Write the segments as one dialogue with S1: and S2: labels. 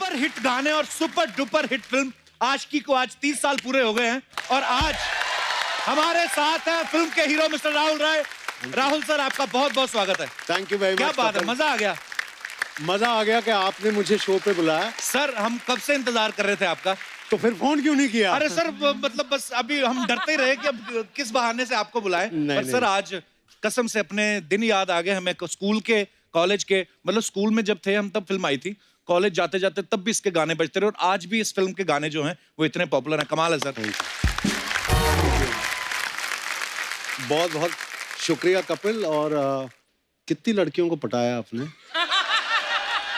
S1: Super hit गाने और super duper hit film आशिकी को आज 30 साल पूरे हो गए हैं और आज हमारे साथ हैं फिल्म के हीरो मिस्टर राहुल राय। राहुल सर, आपका बहुत बहुत स्वागत है।
S2: Thank you very much.
S1: क्या बात है, मजा आ गया।
S2: मजा आ गया कि आपने मुझे शो पे बुलाया।
S1: सर, हम कब से इंतजार कर रहे थे आपका।
S2: तो फिर फोन क्यों नहीं किया?
S1: अरे सर, मतलब बस अभी हम डरते ही रहे कि अब किस बहाने से आपको बुलाएं। पर सर, आज कसम से अपने दिन याद आ गए हमें, स्कूल के, कॉलेज के। मतलब स्कूल में जब थे हम तब फिल्म आई थी, कॉलेज जाते जाते तब भी इसके गाने बजते रहे और आज भी इस फिल्म के गाने जो हैं वो इतने पॉपुलर हैं। कमाल है सर।
S2: बहुत बहुत शुक्रिया कपिल। और कितनी लड़कियों को पटाया आपने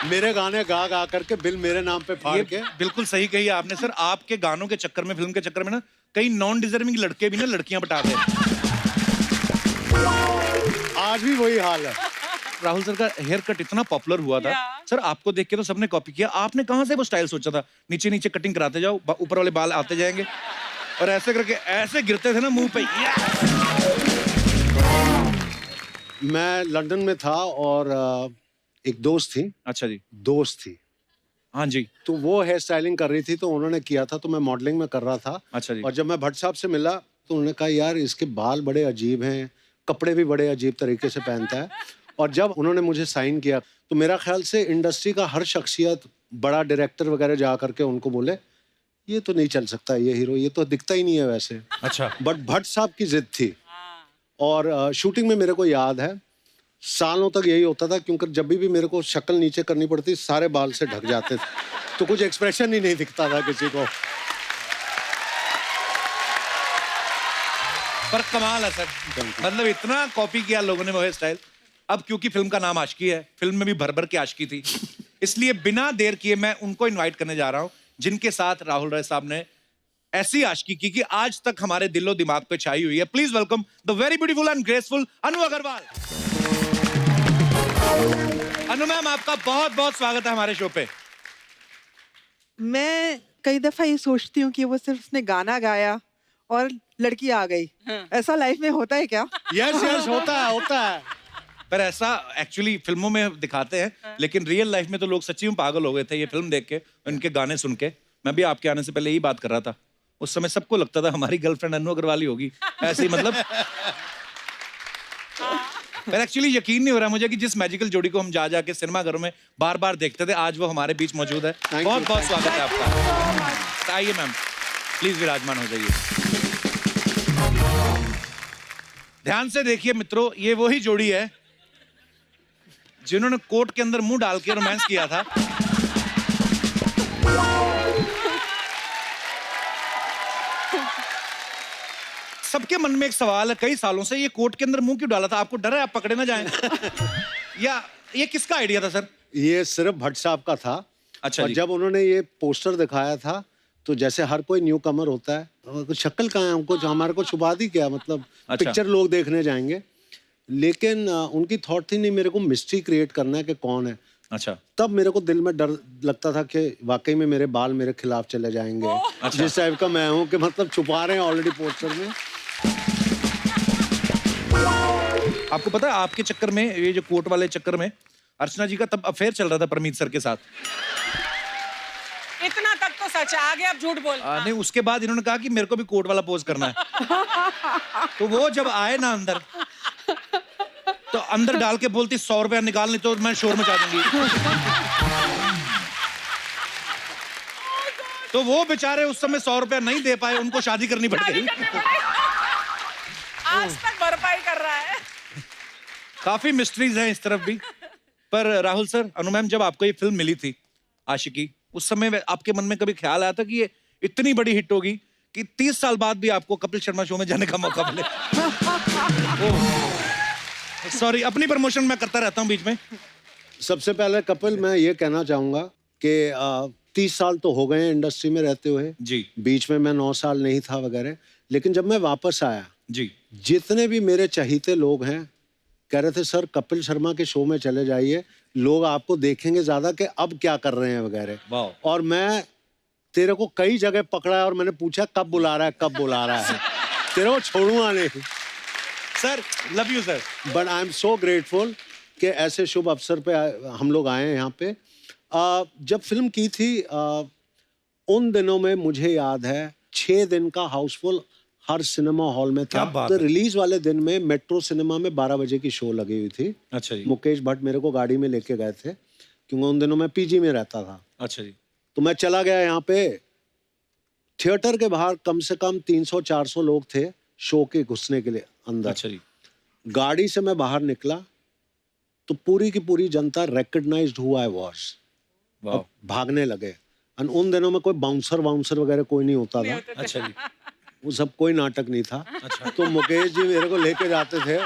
S2: मेरे गाने गा गा करके, बिल मेरे नाम पे फाड़ के।
S1: बिल्कुल सही कही आपने सर। आपके गानों के चक्कर में, फिल्म के चक्कर में ना, कई नॉन डिजर्विंग लड़के भी ना लड़कियां पटाते हैं।
S2: आज भी वही हाल है।
S1: राहुल सर का हेयर कट इतना पॉपुलर हुआ था सर, आपको देख के तो सबने कॉपी किया। आपने कहां से वो स्टाइल सोचा था? नीचे नीचे कटिंग कराते जाओ, ऊपर वाले बाल आते जाएंगे और ऐसे करके ऐसे गिरते थे ना मुंह पे।
S2: मैं लंदन में था और एक दोस्त थी।
S1: अच्छा जी।
S2: दोस्त थी,
S1: हाँ जी।
S2: तो वो हेयर स्टाइलिंग कर रही थी, तो उन्होंने किया था, तो मैं मॉडलिंग में कर रहा था।
S1: अच्छा जी।
S2: और जब मैं भट्ट साहब से मिला तो उन्होंने कहा, यार इसके बाल बड़े अजीब हैं, कपड़े भी बड़े अजीब तरीके से पहनता है। और जब उन्होंने मुझे साइन किया तो मेरा ख्याल से इंडस्ट्री का हर शख्सियत, बड़ा डायरेक्टर वगैरह जा करके उनको बोले, ये तो नहीं चल सकता, ये हीरो, ये तो दिखता ही नहीं है वैसे।
S1: अच्छा।
S2: बट भट्ट साहब की जिद थी। और शूटिंग में मेरे को याद है, सालों तक यही होता था, क्योंकि जब भी मेरे को शक्ल नीचे करनी पड़ती, सारे बाल से ढक जाते थे, तो कुछ एक्सप्रेशन ही नहीं दिखता था किसी को।
S1: पर कमाल है सर, मतलब इतना कॉपी किया लोगों ने वो हेयर स्टाइल। अब क्योंकि फिल्म का नाम आशिकी है, फिल्म में भी भर भर के आशिकी थी, इसलिए बिना देर किए मैं उनको इनवाइट करने जा रहा हूं जिनके साथ राहुल राय साहब ने ऐसी आशिकी की कि आज तक हमारे दिलो दिमाग पे छाई हुई है। Please welcome the very beautiful and graceful Anu Agarwal. Anu ma'am, आपका बहुत बहुत स्वागत है हमारे शो पे।
S3: मैं कई दफा ये सोचती हूँ कि वो सिर्फ उसने गाना गाया और लड़की आ गई। ऐसा लाइफ में होता है क्या?
S2: यस यस, होता है, होता है।
S1: पर ऐसा एक्चुअली फिल्मों में दिखाते हैं, लेकिन रियल लाइफ में तो लोग सच्ची में पागल हो गए थे ये फिल्म देख के, उनके गाने सुन के। मैं भी आपके आने से पहले यही बात कर रहा था, उस समय सबको लगता था हमारी गर्लफ्रेंड अनु अग्रवाल ही होगी, ऐसे ही मतलब। पर एक्चुअली यकीन नहीं हो रहा मुझे कि जिस मैजिकल जोड़ी को हम जा जाके सिनेमा घरों में बार बार देखते थे, आज वो हमारे बीच मौजूद है। बहुत बहुत स्वागत है आपका। आइए मैम, प्लीज विराजमान हो जाइए। ध्यान से देखिए मित्रों, ये वही जोड़ी है जिन्होंने कोर्ट के अंदर मुंह डाल के रोमांस किया था। सबके मन में एक सवाल है कई सालों से, ये कोर्ट के अंदर मुंह क्यों डाला था? आपको डर है आप पकड़े ना जाएं? या ये किसका आइडिया था सर?
S2: ये सिर्फ भट्ट साहब का था।
S1: अच्छा
S2: और
S1: जी।
S2: जब उन्होंने ये पोस्टर दिखाया था, तो जैसे हर कोई न्यू कमर होता है, शक्ल कहाँ है हमको, हमारे को छुपा दी क्या, मतलब
S1: अच्छा।
S2: पिक्चर लोग देखने जाएंगे। लेकिन उनकी थॉट थी, नहीं मेरे को मिस्ट्री क्रिएट करना है कि कौन है।
S1: अच्छा।
S2: तब मेरे को दिल में डर लगता था कि वाकई में मेरे बाल मेरे खिलाफ चले जाएंगे।
S1: अच्छा।
S2: जिस टाइप का मैं हूँ कि मतलब छुपा रहे हैं ऑलरेडी पोस्टर में।
S1: आपको पता है आपके चक्कर में, ये जो कोर्ट वाले चक्कर में, अर्चना जी का तब अफेयर चल रहा था परमीत सर के साथ।
S4: इतना तक तो सच है, आगे आप झूठ बोल।
S1: नहीं, उसके बाद इन्होंने कहा कि मेरे को भी कोर्ट वाला पोज करना है। तो वो जब आए ना अंदर, तो अंदर डाल के बोलती 100 रुपया निकाल, नहीं तो मैं शोर मचा दूंगी। तो वो बेचारे उस समय 100 रुपया नहीं दे पाए, उनको शादी करनी पड़ गई।
S4: आज तक भरपाई कर रहा है।
S1: काफी मिस्ट्रीज हैं इस तरफ भी। पर राहुल सर, अनु मैम, जब आपको ये फिल्म मिली थी आशिकी, उस समय आपके मन में कभी ख्याल आया था कि ये इतनी बड़ी हिट होगी कि 30 साल बाद भी आपको कपिल शर्मा शो में जाने का मौका मिले? सॉरी, अपनी प्रमोशन मैं करता रहता हूँ बीच में।
S2: सबसे पहले कपिल, मैं ये कहना चाहूंगा कि 30 साल तो हो गए हैं इंडस्ट्री में रहते हुए
S1: जी।
S2: बीच में मैं 9 साल नहीं था वगैरह, लेकिन जब मैं वापस आया
S1: जी,
S2: जितने भी मेरे चहीते लोग हैं कह रहे थे, सर कपिल शर्मा के शो में चले जाइए, लोग आपको देखेंगे ज्यादा कि अब क्या कर रहे हैं वगैरह। और मैं तेरे को कई जगह पकड़ा है और मैंने पूछा कब बुला रहा है, कब बुला रहा है। तेरे को छोड़ूंगा नहीं
S1: sir. Love you sir.
S2: But I am so grateful कि ऐसे शुभ अवसर पे हम लोग आए हैं यहाँ पे। जब फिल्म की थी उन दिनों में मुझे याद है 6 दिन का हाउसफुल हर सिनेमा हॉल में
S1: क्या
S2: था।
S1: बात
S2: तो
S1: है।
S2: रिलीज वाले दिन में मेट्रो सिनेमा में 12 बजे की शो लगी हुई थी।
S1: अच्छा जी।
S2: मुकेश भट्ट मेरे को गाड़ी में लेके गए थे क्योंकि उन दिनों मैं पीजी में रहता था।
S1: अच्छा जी।
S2: तो मैं चला गया यहाँ पे, थिएटर के बाहर कम से कम 300-400 लोग थे शो के घुसने के लिए अंदर।
S1: अच्छा जी।
S2: गाड़ी से मैं बाहर निकला तो पूरी की पूरी जनता रिकग्नाइज्ड हु आई वाज।
S1: वाह।
S2: अब भागने लगे। और उन दिनों में कोई बाउंसर वगैरह कोई नहीं होता था।
S1: अच्छा जी।
S2: वो सब कोई नाटक नहीं था।
S1: अच्छा।
S2: तो मुकेश जी मेरे को लेके जाते थे।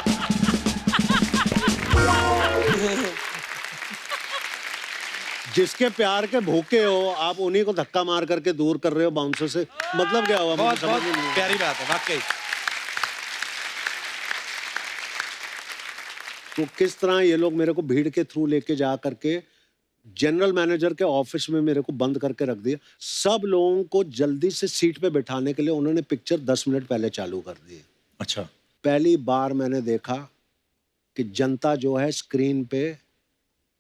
S2: जिसके प्यार के भूखे हो आप उन्हीं को धक्का मार करके दूर कर रहे हो बाउंसर से, मतलब क्या हुआ? मुझे
S1: बहुत
S2: समझ
S1: बहुत
S2: में नहीं आया।
S1: प्यारी बात है वाकई।
S2: तो किस तरह ये लोग मेरे को भीड़ के थ्रू लेके जा करके जनरल मैनेजर के ऑफिस में मेरे को बंद करके रख दिया। सब लोगों को जल्दी से सीट पे बिठाने के लिए उन्होंने पिक्चर 10 मिनट पहले चालू कर दी।
S1: अच्छा।
S2: पहली बार मैंने देखा कि जनता जो है स्क्रीन पे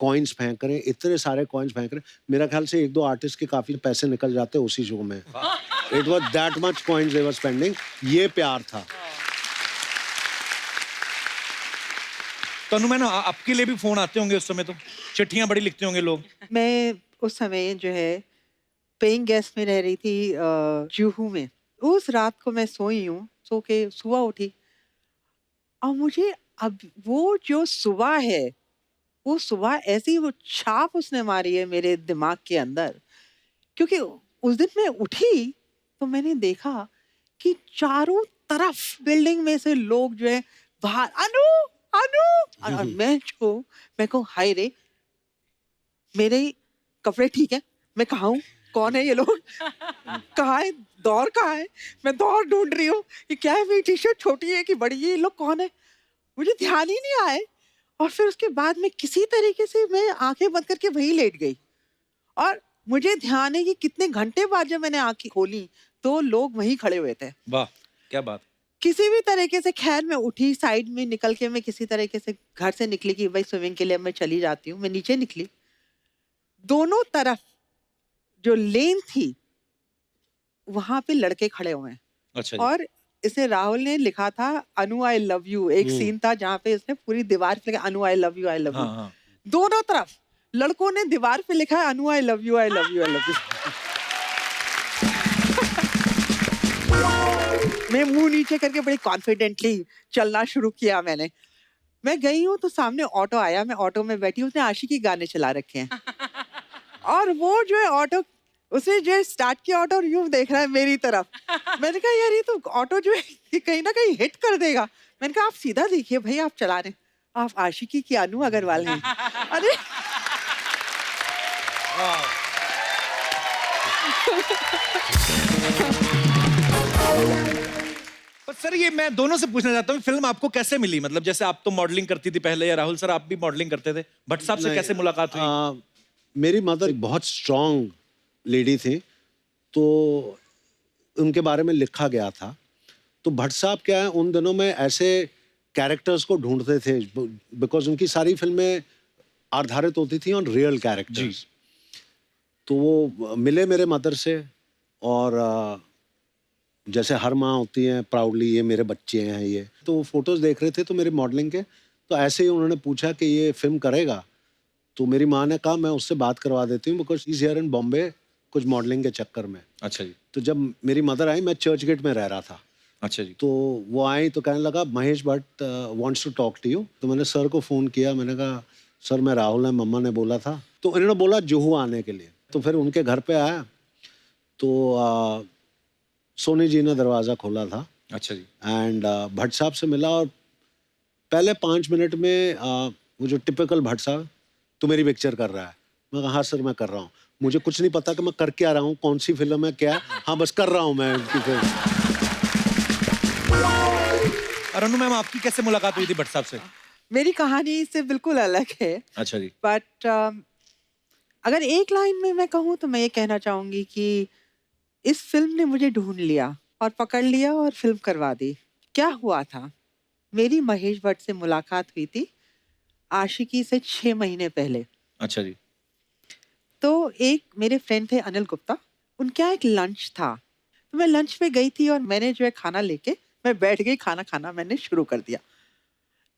S2: कॉइन्स फेंक रहे हैं, इतने सारे कॉइन्स फेंक रहे हैं। मेरा ख्याल से 1-2 आर्टिस्ट के काफी पैसे निकल जाते उसी शो में। It was that much coins they were spending. ये प्यार था।
S1: तनु मैंने आपके लिए भी फोन आते होंगे उस समय, तो चिट्ठियां बड़ी लिखते होंगे लोग।
S3: मैं उस समय जो है पेइंग गेस्ट में रह रही थी जुहू में। उस रात को मैं सोई हूँ, सो के सुबह उठी और मुझे अब वो जो सुबह है, वो सुबह ऐसी वो छाप उसने मारी है मेरे दिमाग के अंदर। क्योंकि उस दिन मैं उठी तो मैंने देखा कि चारों तरफ बिल्डिंग में से लोग जो है बाहर अनु अनु, और मैं कहूँ हाय रे, मेरे कपड़े ठीक है, मैं कहाँ हूँ, कौन है ये लोग, कहाँ है दौर, कहाँ है, मैं दौर ढूंढ रही हूँ, ये क्या है, मेरी टी शर्ट छोटी है कि बड़ी है, ये लोग कौन है, मुझे ध्यान ही नहीं आए। और फिर उसके बाद में किसी तरीके से मैं आंखें बंद करके वहीं लेट गई और मुझे ध्यान है कि कितने घंटे बाद जब मैंने आंखें खोली तो लोग वहीं खड़े हुए थे।
S1: वाह क्या बात।
S3: किसी भी तरीके से खैर मैं उठी, साइड में निकल के मैं किसी तरीके से घर से निकली कि भाई स्विमिंग के लिए मैं चली जाती हूँ। मैं नीचे निकली, दोनों तरफ जो लेन थी वहां पे लड़के खड़े हुए हैं।
S1: अच्छा जी।
S3: और इसे राहुल ने लिखा था अनु आई लव यू। एक सीन था जहाँ पे इसने पूरी दीवार पे लिखा Anu I love you, I love you.
S1: हाँ हाँ।
S3: दोनों तरफ लड़कों ने दीवार पे लिखा है Anu I love you, I love you, I love you. मैं मुंह नीचे करके बड़ी कॉन्फिडेंटली चलना शुरू किया मैंने। मैं गई हूँ तो सामने ऑटो आया, मैं ऑटो में बैठी, उसने आशिकी गाने चला रखे हैं और वो जो है ऑटो, उसने जो स्टार्ट किया ऑटो और यूं देख रहा है मेरी तरफ। मैंने कहा यार ये तो ऑटो जो है ये कहीं ना कहीं हिट कर देगा। मैंने कहा आप सीधा देखिए भाई, आप चला रहे, आप आशिकी की अनु अग्रवाल हैं। अरे
S1: पर सर ये मैं दोनों से पूछना चाहता हूँ, फिल्म आपको कैसे मिली? मतलब जैसे आप तो मॉडलिंग करती थी पहले, या राहुल सर आप भी मॉडलिंग करते थे, भट्ट साहब से
S2: नहीं,
S1: कैसे मुलाकात हुई?
S2: मेरी मदर बहुत स्ट्रांग लेडी थी तो उनके बारे में लिखा गया था। तो भट्ट साहब क्या है उन दिनों में ऐसे कैरेक्टर्स को ढूंढते थे बिकॉज उनकी सारी फिल्में आधारित होती थी ऑन रियल कैरेक्टर्स। तो वो मिले मेरे मदर से और जैसे हर माँ होती है प्राउडली ये मेरे बच्चे हैं ये, तो वो फोटोज देख रहे थे तो मेरे मॉडलिंग के, तो ऐसे ही उन्होंने पूछा कि ये फिल्म करेगा। तो मेरी माँ ने कहा मैं उससे बात करवा देती हूँ because is here in Bombay कुछ मॉडलिंग के चक्कर में।
S1: अच्छा जी।
S2: तो जब मेरी मदर आई, मैं चर्च गेट में रह रहा था।
S1: अच्छा जी।
S2: तो वो आई तो कहने लगा Mahesh Bhatt wants to talk to you. तो मैंने सर को फ़ोन किया, मैंने कहा सर मैं राहुल है, मम्मा ने बोला था। तो इन्होंने बोला जुहू आने के लिए। तो फिर उनके घर पे आया तो सोनी जी ने दरवाज़ा खोला था।
S1: अच्छा जी।
S2: एंड भट्ट साहब से मिला और पहले 5 मिनट में वो जो टिपिकल भट्ट साहब तो मेरी पिक्चर कर रहा है। मैं कहा हाँ सर मैं कर रहा हूँ, मुझे कुछ नहीं पता कि मैं कर क्या रहा हूँ, कौन सी फिल्म है क्या है, हाँ बस कर रहा हूँ मैं इनकी फिल्म।
S1: और अनु मैम आपकी कैसे मुलाकात हुई थी भट्ट साहब से?
S3: मेरी कहानी इससे बिल्कुल अलग है।
S1: अच्छा जी।
S3: बट अगर एक लाइन में मैं कहूँ तो मैं ये कहना चाहूंगी कि इस फिल्म ने मुझे ढूंढ लिया और पकड़ लिया और फिल्म करवा दी। क्या हुआ था, मेरी महेश भट्ट से मुलाकात हुई थी आशिकी से 6 महीने पहले।
S1: अच्छा जी।
S3: तो एक मेरे फ्रेंड थे अनिल गुप्ता, उनके यहाँ एक लंच था, तो मैं लंच पे गई थी और मैंने जो है खाना लेके मैं बैठ गई, खाना खाना मैंने शुरू कर दिया।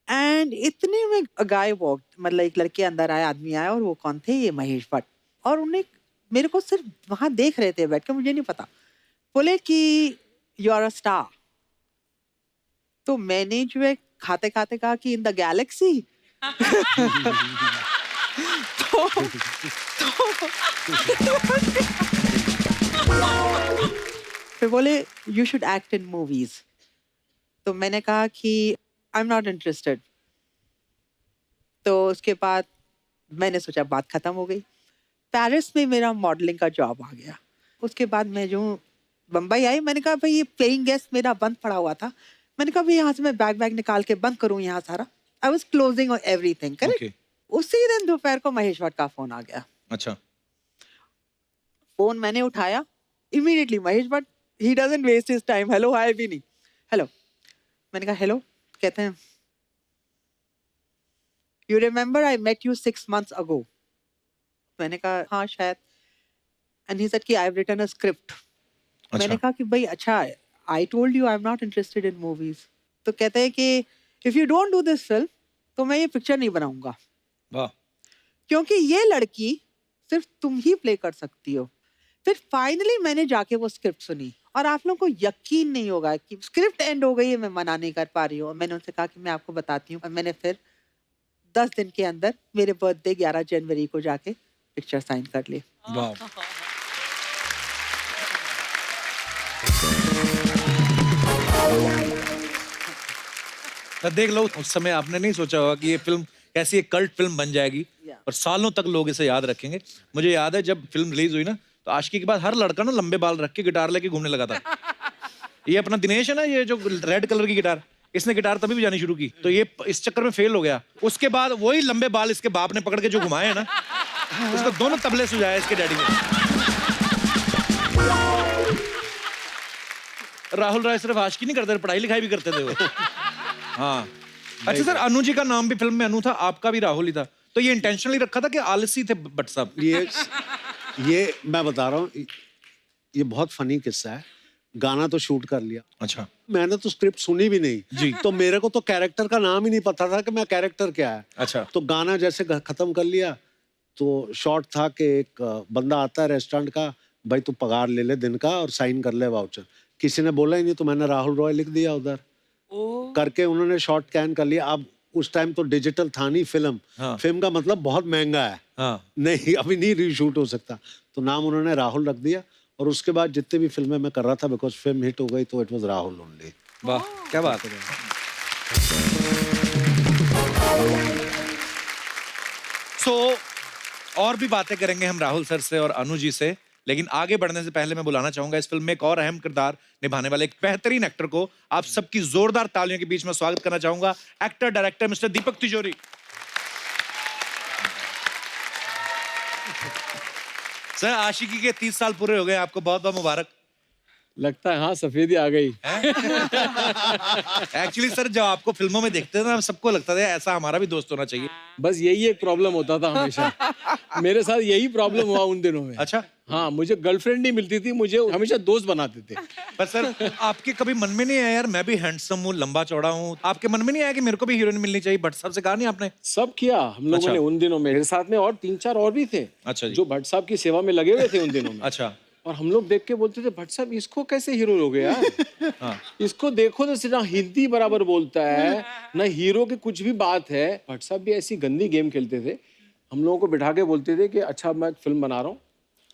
S3: एंड इतने में गाय वॉक, मतलब एक लड़के अंदर आए, आदमी आया, और वो कौन थे, ये महेश भट्ट, और उन्हें मेरे को सिर्फ वहां देख रहे थे बैठ के, मुझे नहीं पता, बोले कि यू आर अ स्टार। तो मैंने जो है खाते खाते कहा कि इन द गैलेक्सी। फिर बोले you should act in movies. तो मैंने कहा कि आई एम नॉट इंटरेस्टेड। तो उसके बाद मैंने सोचा बात खत्म हो गई। पेरिस में मेरा मॉडलिंग का जॉब आ गया। उसके बाद मैं जो बम्बई आई, मैंने कहा भाई ये पेइंग गेस्ट मेरा बंद पड़ा हुआ था, मैंने कहा भाई यहाँ से मैं बैग निकाल के बंद करूँ यहाँ सारा। I was closing on everything, correct. उसी दिन दोपहर को महेश भट्ट का फोन आ गया।
S1: अच्छा।
S3: फोन मैंने उठाया, immediately Mahesh Bhatt, he doesn't waste his time, hello hi भी नहीं, हेलो। मैंने कहा हेलो, कहते हैं you remember I met you 6 months ago। मैंने कहा हाँ शायद। एंड ही सेड कि I have written a script. मैंने कहा कि भाई अच्छा, I told you I am not interested in movies. तो कहते हैं कि if you don't do this film तो मैं ये पिक्चर नहीं बनाऊंगा,
S1: वाह।
S3: क्योंकि ये लड़की सिर्फ तुम ही प्ले कर सकती हो। फिर फाइनली मैंने जाके वो स्क्रिप्ट सुनी, और आप लोगों को यकीन नहीं होगा कि स्क्रिप्ट एंड हो गई है, मैं मना नहीं कर पा रही हूँ। मैंने उनसे कहा कि मैं आपको बताती हूँ, और मैंने फिर 10 दिन के अंदर मेरे बर्थडे 11 जनवरी को जाके पिक्चर साइन कर ली।
S1: वाह। देख लो, उस समय आपने नहीं सोचा होगा कि ये फिल्म कैसी एक कल्ट फिल्म बन जाएगी और सालों तक लोग इसे याद रखेंगे। मुझे याद है जब फिल्म रिलीज हुई ना, तो आशिकी के बाद हर लड़का ना लंबे बाल रख के गिटार लेके घूमने लगा था। ये अपना दिनेश है ना, ये जो रेड कलर की गिटार, इसने गिटार तभी बजानी शुरू की, तो ये इस चक्कर में फेल हो गया। उसके बाद वही लंबे बाल इसके बाप ने पकड़ के जो घुमाए हैं ना, उसको दोनों तबले सुझाए इसके डैडी ने। राहुल राय सिर्फ आशिकी नहीं करते, पढ़ाई लिखाई भी करते थे वो। हाँ। अच्छा सर, अनु जी का नाम भी फिल्म में अनु था, आपका भी राहुल ही था, तो ये इंटेंशनली रखा था कि आलसी थे भट्ट साहब?
S2: ये मैं बता रहा हूँ, ये बहुत फनी किस्सा है। गाना तो शूट कर लिया।
S1: अच्छा।
S2: मैंने तो स्क्रिप्ट सुनी भी नहीं
S1: जी।
S2: तो मेरे को तो कैरेक्टर का नाम ही नहीं पता था कि मैं कैरेक्टर क्या है।
S1: अच्छा।
S2: तो गाना जैसे खत्म कर लिया, तो शॉट था कि एक बंदा आता है रेस्टोरेंट का, भाई तू पगार ले ले दिन का और साइन कर ले वाउचर। किसी ने बोला ही नहीं, तो मैंने राहुल रॉय लिख दिया उधर करके, उन्होंने शॉट कैन कर लिया। अब उस टाइम तो डिजिटल था नहीं फिल्म।
S1: हाँ।
S2: फिल्म का मतलब बहुत महंगा है।
S1: हाँ।
S2: नहीं, अभी नहीं रीशूट हो सकता, तो नाम उन्होंने राहुल रख दिया। और उसके बाद जितने भी फिल्में मैं कर रहा था, बिकॉज फिल्म हिट हो गई, तो इट वाज राहुल ओनली।
S1: वाह, क्या बात है। और भी बातें करेंगे हम राहुल सर से और अनु जी से, लेकिन आगे बढ़ने से पहले मैं बुलाना चाहूंगा इस फिल्म में एक और अहम किरदार निभाने वाले एक बेहतरीन एक्टर को। आप सबकी जोरदार तालियों के बीच में स्वागत करना चाहूंगा, एक्टर डायरेक्टर मिस्टर दीपक तिजोरी। सर, आशिकी के 30 साल पूरे हो गए, आपको बहुत बहुत मुबारक।
S5: लगता है हाँ, सफेदी आ गई।
S1: एक्चुअली सर, जब आपको फिल्मों में देखते थे ना, सबको लगता था ऐसा हमारा भी दोस्त होना चाहिए।
S5: बस यही एक प्रॉब्लम होता था हमेशा। मेरे साथ यही प्रॉब्लम हुआ उन दिनों में।
S1: अच्छा।
S5: हाँ, मुझे गर्लफ्रेंड नहीं मिलती थी, मुझे हमेशा दोस्त बनाते थे।
S1: पर सर, आपके कभी मन में नहीं आया यार मैं भी हैंडसम हूँ, लंबा चौड़ा हूँ, आपके मन में नहीं आया कि मेरे को भी हीरोइन मिलनी चाहिए? भट्ट साहब से कहा नहीं आपने?
S5: सब किया हम लोगों
S1: अच्छा।
S5: ने उन दिनों में। मेरे साथ में और 3-4 और भी थे।
S1: अच्छा जी।
S5: जो भट्ट साहब की सेवा में लगे हुए थे उन दिनों में।
S1: अच्छा।
S5: और हम लोग देख के बोलते थे, भट्ट साहब इसको कैसे हीरो लोगे यार?
S1: हाँ।
S5: इसको देखो तो ना हिंदी बराबर बोलता है, ना हीरो की कुछ भी बात है। भट्ट साहब भी ऐसी गंदी गेम खेलते थे। हम लोगों को बिठा के बोलते थे कि अच्छा मैं फिल्म बना रहा हूँ,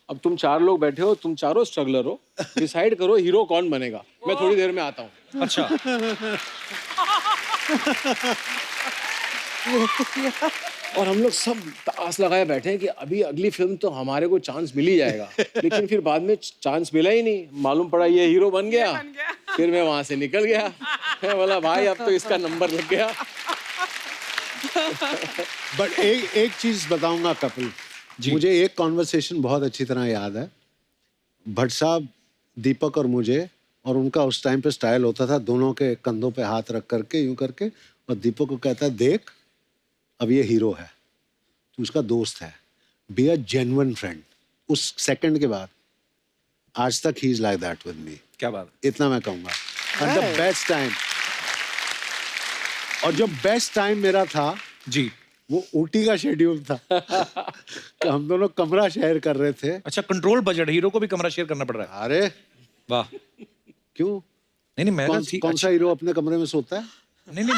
S5: अब तुम 4 लोग बैठे हो, तुम चारों स्ट्रगलर हो, डिसाइड करो हीरो कौन बनेगा, मैं थोड़ी देर में आता हूँ।
S1: अच्छा।
S5: और हम लोग सब आस लगाए बैठे हैं कि अभी अगली फिल्म तो हमारे को चांस मिल ही जाएगा। लेकिन फिर बाद में चांस मिला ही नहीं, मालूम पड़ा ये हीरो बन गया। फिर मैं वहां से निकल गया। मैं बोला भाई अब तो इसका नंबर लग गया।
S2: बट एक चीज बताऊंगा कपिल, मुझे एक कॉन्वर्सेशन बहुत अच्छी तरह याद है। भट्ट साहब, दीपक और मुझे, और उनका उस टाइम पे स्टाइल होता था दोनों के कंधों पे हाथ रख करके यूं करके, और दीपक को कहता है देख अब ये हीरो है, तू उसका दोस्त है। Be a genuine friend. उस सेकंड के बाद आज तक he is like that with me.
S1: क्या बात है।
S2: इतना मैं कहूंगा। एंड द बेस्ट टाइम, और जो बेस्ट टाइम मेरा था
S1: जी।
S2: वो ऊटी का शेड्यूल था कि हम दोनों कमरा शेयर कर रहे थे।
S1: अच्छा, कंट्रोल बजट, हीरो को भी कमरा शेयर करना पड़ रहा है।
S2: अरे
S1: वाह।
S2: क्यों?
S1: नहीं मैं
S2: कौन,
S1: कहा ठीक-
S2: कौन सा हीरो अपने कमरे में सोता है?
S1: नहीं मैं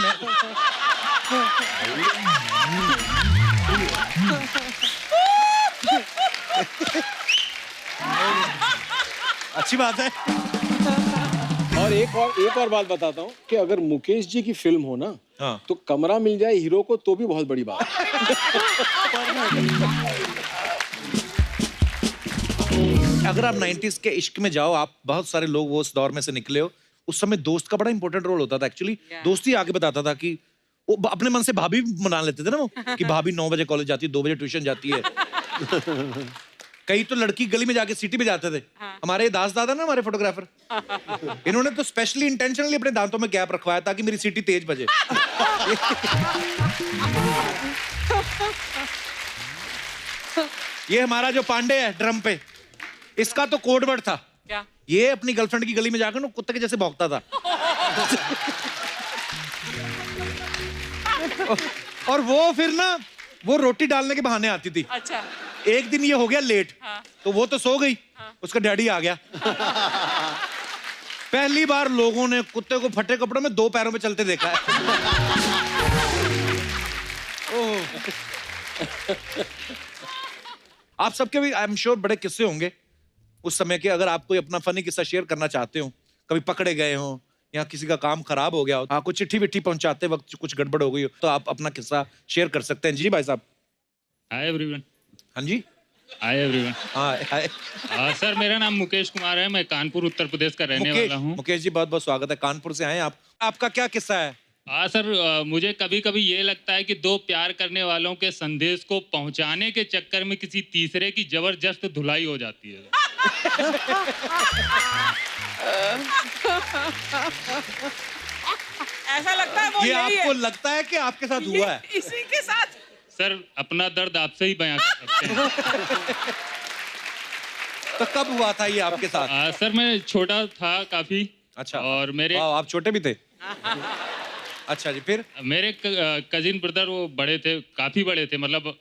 S1: अच्छी बात है।
S5: और एक और बात बताता हूँ कि अगर मुकेश जी की फिल्म हो ना,
S1: हाँ।
S5: तो कमरा मिल जाए हीरो को तो भी बहुत बड़ी बात है।
S1: अगर आप 90s के इश्क में जाओ, आप बहुत सारे लोग वो उस दौर में से निकले हो। उस समय दोस्त का बड़ा इंपॉर्टेंट रोल होता था एक्चुअली। दोस्ती आगे बताता था कि वो अपने मन से भाभी मना लेते थे ना वो, कि भाभी 9 बजे कॉलेज जाती है, 2 बजे ट्यूशन जाती है। कई तो लड़की गली में जाके सिटी पे जाते थे। हमारे दास दादा ना, हमारे फोटोग्राफर, इन्होंने तो स्पेशली इंटेंशनली अपने दांतों में गैप रखवाया ताकि मेरी सिटी तेज बजे। ये हमारा जो पांडे है ड्रम पे, इसका तो कोड वर्ड था।
S4: क्या?
S1: ये अपनी गर्लफ्रेंड की गली में जाकर ना कुत्ते के जैसे भौंकता था। और वो फिर ना वो रोटी डालने के बहाने आती थी।
S4: अच्छा।
S1: एक दिन ये हो गया लेट,
S4: हाँ।
S1: तो वो तो सो गई, उसका डैडी आ गया। पहली बार लोगों ने कुत्ते को फटे कपड़ों में 2 पैरों में चलते देखा है। ओह। आप सबके भी आई एम श्योर बड़े किस्से होंगे उस समय के। अगर आप कोई अपना फनी किस्सा शेयर करना चाहते हो, कभी पकड़े गए हो या किसी का काम खराब हो गया हो, आपको चिट्ठी विट्ठी पहुंचाते वक्त कुछ गड़बड़ हो गई हो, तो आप अपना किस्सा शेयर कर सकते हैं। जी भाई साहब।
S6: Hi everyone.
S1: हाँ जी।
S6: Hi everyone.
S1: हाँ
S6: सर मेरा नाम मुकेश कुमार है, मैं कानपुर उत्तर प्रदेश का रहने वाला हूँ।
S1: मुकेश जी बहुत बहुत स्वागत है, कानपुर से आए हैं आप। आपका क्या किस्सा है?
S6: सर मुझे कभी कभी ये लगता है कि 2 प्यार करने वालों के संदेश को पहुंचाने के चक्कर में किसी तीसरे की जबरदस्त धुलाई हो जाती है।
S4: ऐसा लगता है वो
S1: ये
S4: यही
S1: आपको
S4: है।
S1: लगता है कि आपके साथ हुआ है?
S4: इसी के साथ।
S6: सर अपना दर्द आपसे ही बयां कर सकते हैं।
S1: तो कब हुआ था ये आपके साथ?
S6: सर मैं छोटा था काफी।
S1: अच्छा।
S6: और मेरे
S1: वाह, आप छोटे भी थे। अच्छा जी, फिर?
S6: मेरे कजिन ब्रदर वो बड़े थे, काफी बड़े थे, मतलब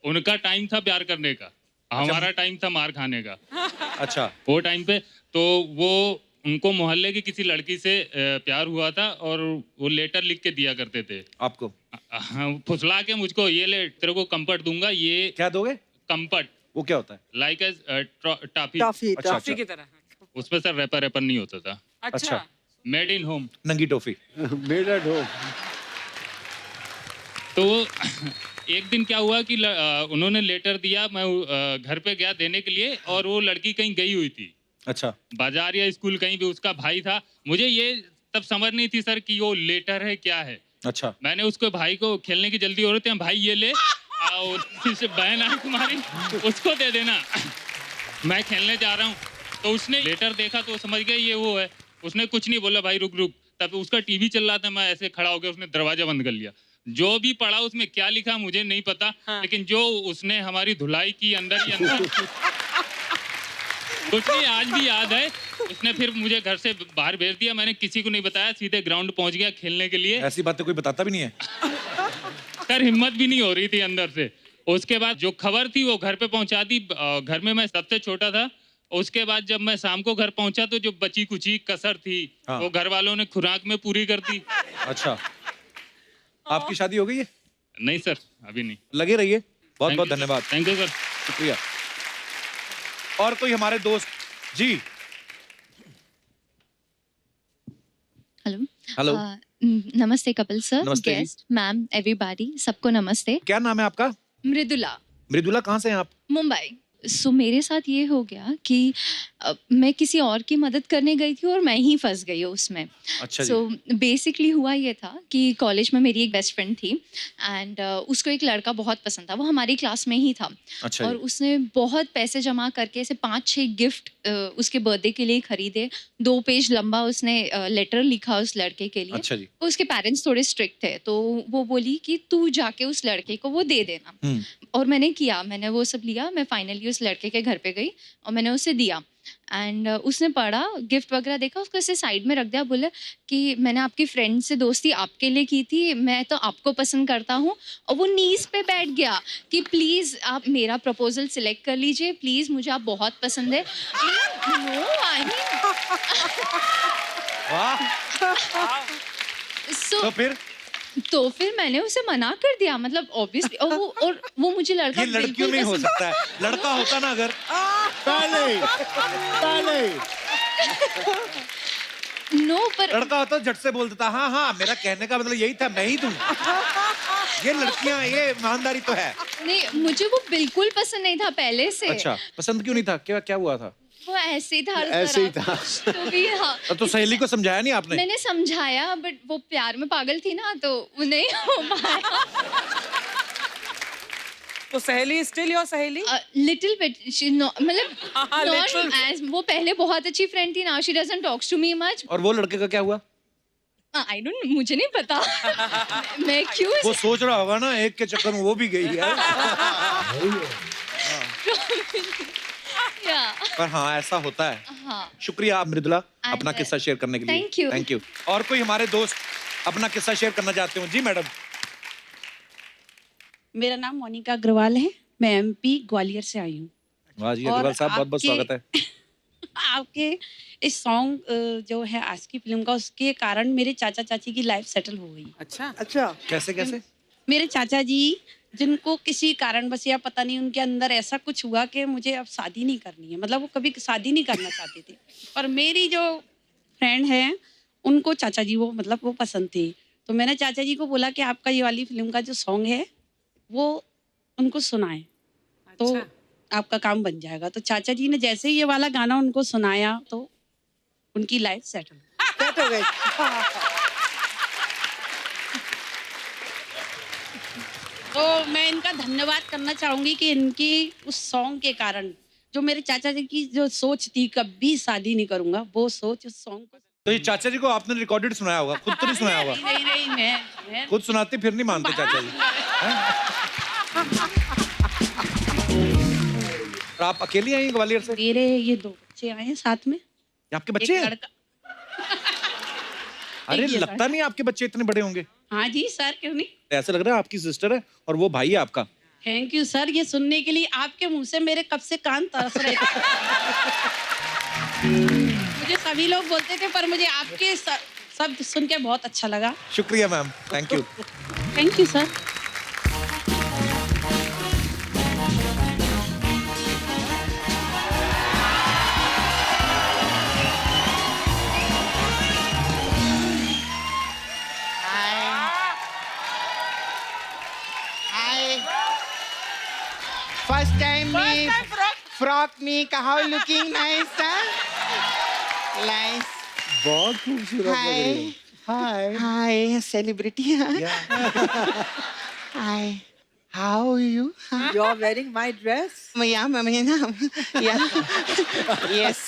S6: उनका टाइम था प्यार करने का, हमारा टाइम था मार खाने का।
S1: अच्छा।
S6: वो टाइम पे तो वो उनको मोहल्ले की किसी लड़की से प्यार हुआ था और वो लेटर लिख के दिया करते थे
S1: आपको?
S6: फुसला के मुझको, ये ले तेरे को कंफर्ट दूंगा, ये
S1: क्या दोगे?
S6: कंफर्ट,
S1: वो क्या होता है?
S6: Like as toffee.
S3: टॉफी
S1: अच्छा,
S4: टॉफी की तरह।
S6: उसमें सर रैपर नहीं होता था।
S4: अच्छा।
S6: Made in home.
S1: नंगी टॉफी।
S2: Made at home.
S6: तो एक दिन क्या हुआ कि उन्होंने लेटर दिया, मैं घर पे गया देने के लिए, और वो लड़की कहीं गई हुई थी,
S1: अच्छा।
S6: बाजार या स्कूल कहीं भी, उसका भाई था। मुझे ये तब समझ नहीं थी सर कि वो लेटर है क्या है।
S1: अच्छा।
S6: मैंने उसको भाई को, खेलने की जल्दी हो रही थी, भाई ये ले, और बहन आई तुम्हारी उसको दे देना, मैं खेलने जा रहा हूँ। तो उसने लेटर देखा तो समझ गया ये वो है। उसने कुछ नहीं बोला, भाई रुक रुक। तब उसका टीवी चल रहा था, मैं ऐसे खड़ा हो गया, उसने दरवाजा बंद कर लिया। जो भी पढ़ा उसमें क्या लिखा मुझे नहीं पता, लेकिन जो उसने हमारी धुलाई की अंदर ही अंदर कुछ नहीं, आज भी याद है। उसने फिर मुझे घर से बाहर भेज दिया, मैंने किसी को नहीं बताया, सीधे ग्राउंड पहुंच गया खेलने के लिए।
S1: ऐसी बातें कोई बताता भी नहीं है।
S6: सर हिम्मत भी नहीं हो रही थी अंदर से। उसके बाद जो खबर थी वो घर पे पहुंचा दी। घर में मैं सबसे छोटा था। उसके बाद जब मैं शाम को घर पहुंचा तो जो बची कुची कसर थी,
S1: हाँ।
S6: वो घर वालों ने खुराक में पूरी कर दी।
S1: अच्छा। आपकी शादी हो गई है?
S6: नहीं सर, अभी नहीं।
S1: लगे रहिए। बहुत बहुत धन्यवाद।
S6: Thank you sir.
S1: शुक्रिया। और कोई हमारे दोस्त? जी।
S7: हेलो।
S1: हेलो।
S7: नमस्ते कपिल सर,
S1: नमस्ते जी।
S7: गेस्ट, मैम, एवरीबॉडी, सबको नमस्ते।
S1: क्या नाम है आपका?
S7: मृदुला,
S1: मृदुला, कहाँ से हैं आप?
S7: मुंबई। सो मेरे साथ ये हो गया कि मैं किसी और की मदद करने गई थी और मैं ही फंस गई उसमें।
S1: अच्छा जी।
S7: सो बेसिकली हुआ ये था कि कॉलेज में मेरी एक बेस्ट फ्रेंड थी एंड उसको एक लड़का बहुत पसंद था, वो हमारी क्लास में ही था।
S1: अच्छा
S7: और
S1: जी।
S7: उसने बहुत पैसे जमा करके ऐसे 5-6 गिफ्ट उसके बर्थडे के लिए खरीदे। 2 पेज लंबा उसने लेटर लिखा उस लड़के के लिए।
S1: अच्छा जी।
S7: उसके पेरेंट्स थोड़े स्ट्रिक्ट थे, तो वो बोली कि तू जाके उस लड़के को वो दे देना।
S1: हम्म।
S7: और मैंने किया, मैंने वो सब लिया, मैं फाइनली उस लड़के के घर पे गई और मैंने उसे दिया। एंड उसने पढ़ा, गिफ्ट वगैरह देखा, उसको ऐसे साइड में रख दिया, बोले कि मैंने आपकी फ्रेंड से दोस्ती आपके लिए की थी, मैं तो आपको पसंद करता हूँ। और वो नीज पे बैठ गया कि प्लीज़ आप मेरा प्रपोजल सिलेक्ट कर लीजिए, प्लीज़ मुझे आप बहुत पसंद है। नो आई मीन
S1: वाह।
S7: सो
S1: तो फिर
S7: फिर मैंने उसे मना कर दिया, मतलब ऑब्वियसली। और वो मुझे लड़का
S1: ये लड़कियों में ही हो
S7: बिल्कुल
S1: सकता है, लड़का होता ना अगर
S2: पहले
S7: नो पर
S1: लड़का होता झट से बोल देता हाँ हाँ मेरा कहने का मतलब यही था, मैं ही दूं। ये लड़कियां, ये ईमानदारी तो है।
S7: नहीं, मुझे वो बिल्कुल पसंद नहीं था पहले से।
S1: अच्छा, पसंद क्यों नहीं था? क्या क्या हुआ था?
S7: वो ऐसे ही था,
S2: ऐसे ही था।
S7: तो भी हाँ,
S1: तो सहेली को समझाया नहीं आपने?
S7: मैंने समझाया बट वो प्यार में पागल थी ना, तो वो नहीं हो पाया।
S4: तो सहेली स्टिल योर सहेली?
S7: लिटिल बिट, मतलब
S4: हाँ,
S7: not
S4: little.
S7: as, वो पहले बहुत अच्छी फ्रेंड थी, now she doesn't talks to me much.
S1: और वो लड़के का क्या हुआ?
S7: आई डोंट, मुझे नहीं पता। मैं क्यों
S1: वो सोच रहा होगा ना, एक के चक्कर में वो भी गई है।
S7: या
S1: पर हाँ, ऐसा होता है।
S7: हाँ,
S1: शुक्रिया आप मृदुला,
S7: And,
S1: अपना किस्सा शेयर करने के लिए।
S7: thank you.
S1: Thank you. और कोई हमारे दोस्त अपना किस्सा शेयर करना चाहते हो? जी मैडम।
S8: मेरा नाम मोनिका अग्रवाल है, मैं एमपी ग्वालियर से आई हूँ।
S1: वाह जी,
S8: और
S1: अग्रवाल साहब बहुत बहुत
S8: आपके-
S1: स्वागत है।
S8: आपके इस सॉन्ग जो है आशिकी फिल्म का, उसके कारण मेरे चाचा चाची की लाइफ सेटल हो गई।
S4: अच्छा।
S3: अच्छा।
S1: कैसे कैसे?
S8: मेरे चाचा जी, जिनको किसी कारणवश या पता नहीं उनके अंदर ऐसा कुछ हुआ कि मुझे अब शादी नहीं करनी है, मतलब वो कभी शादी नहीं करना चाहते थे। और मेरी जो फ्रेंड है, उनको चाचा जी वो मतलब वो पसंद थे। तो मैंने चाचा जी को बोला कि आपका ये वाली फिल्म का जो सॉन्ग है वो उनको सुनाएं, तो आपका काम बन जाएगा। तो चाचा जी ने जैसे ही ये वाला गाना उनको सुनाया तो उनकी लाइफ सेटल।
S3: सेट हो गई।
S8: तो मैं इनका धन्यवाद करना चाहूंगी कि इनकी उस सॉन्ग के कारण, जो मेरे चाचा जी की जो सोच थी कभी शादी नहीं करूंगा, वो सोच उस सॉन्ग को।
S1: तो ये चाचा जी को आपने रिकॉर्डेड सुनाया होगा, खुद तो नहीं सुनाया होगा?
S8: नहीं नहीं, मैं
S1: खुद सुनाती फिर नहीं मानते चाचा जी। और आप अकेली आई हैं ग्वालियर से?
S8: मेरे ये 2 बच्चे आए हैं साथ में।
S1: ये आपके बच्चे
S8: एक
S1: हैं?
S8: लड़का।
S1: अरे
S8: एक ये
S1: लगता नहीं आपके बच्चे इतने बड़े होंगे।
S8: हाँ जी सर, क्यों नहीं।
S1: ऐसा लग रहा है आपकी सिस्टर है और वो भाई है आपका।
S8: थैंक यू सर, ये सुनने के लिए आपके मुंह से मेरे कब से कान तरस रहे थे। मुझे सभी लोग बोलते थे, पर मुझे आपके शब्द सुन के बहुत अच्छा लगा।
S1: शुक्रिया ma'am, thank you.
S8: Thank you sir.
S9: First time me frock me how looking nice, huh? Nice.
S2: बहुत खूबसूरत लग रही
S9: Hi.
S2: है।
S9: Hi, celebrity. Huh? Hi. How are you? Huh?
S3: You are wearing my dress.
S9: Yeah, yeah. Yes.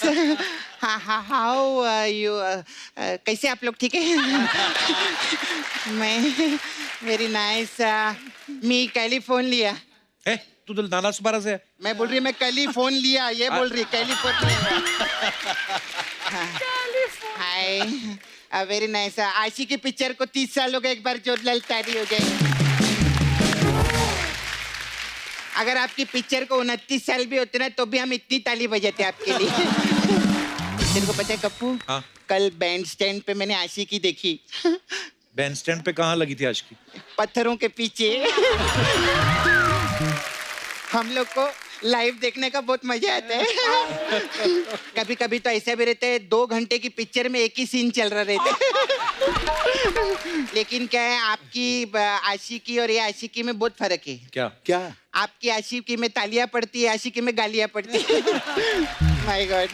S9: How are you? कैसे आप लोग ठीक है? मैं very nice. मैं कल ही फोन लिया।
S1: ए, तू तो नाना सुपारा से है।
S9: मैं बोल रही मैं कल ही फोन लिया, ये बोल रही कैलिफोर्निया। हाय, वेरी नाइस। आशी की पिक्चर को 30 साल हो गए, एक बार जोरदार ताली हो जाए। अगर आपकी पिक्चर को 29 साल भी होते ना, तो भी हम इतनी ताली बजाते आपके लिए। तेरे को पता है कप्पू,
S1: हाँ।
S9: कल बैंड स्टैंड पे मैंने आशी की देखी।
S1: बैंड स्टैंड पे कहाँ लगी थी आज की?
S9: पत्थरों के पीछे। हम लोग को लाइव देखने का बहुत मजा आता है। कभी कभी तो ऐसा भी रहता है, 2 घंटे की पिक्चर में एक ही सीन चल रहा रहता है। लेकिन क्या है, आपकी आशिकी और ये आशिकी में बहुत फर्क है।
S1: क्या?
S2: क्या?
S9: आपकी आशिकी में तालियां पड़ती है, आशिकी में गालियां पड़ती है। My God.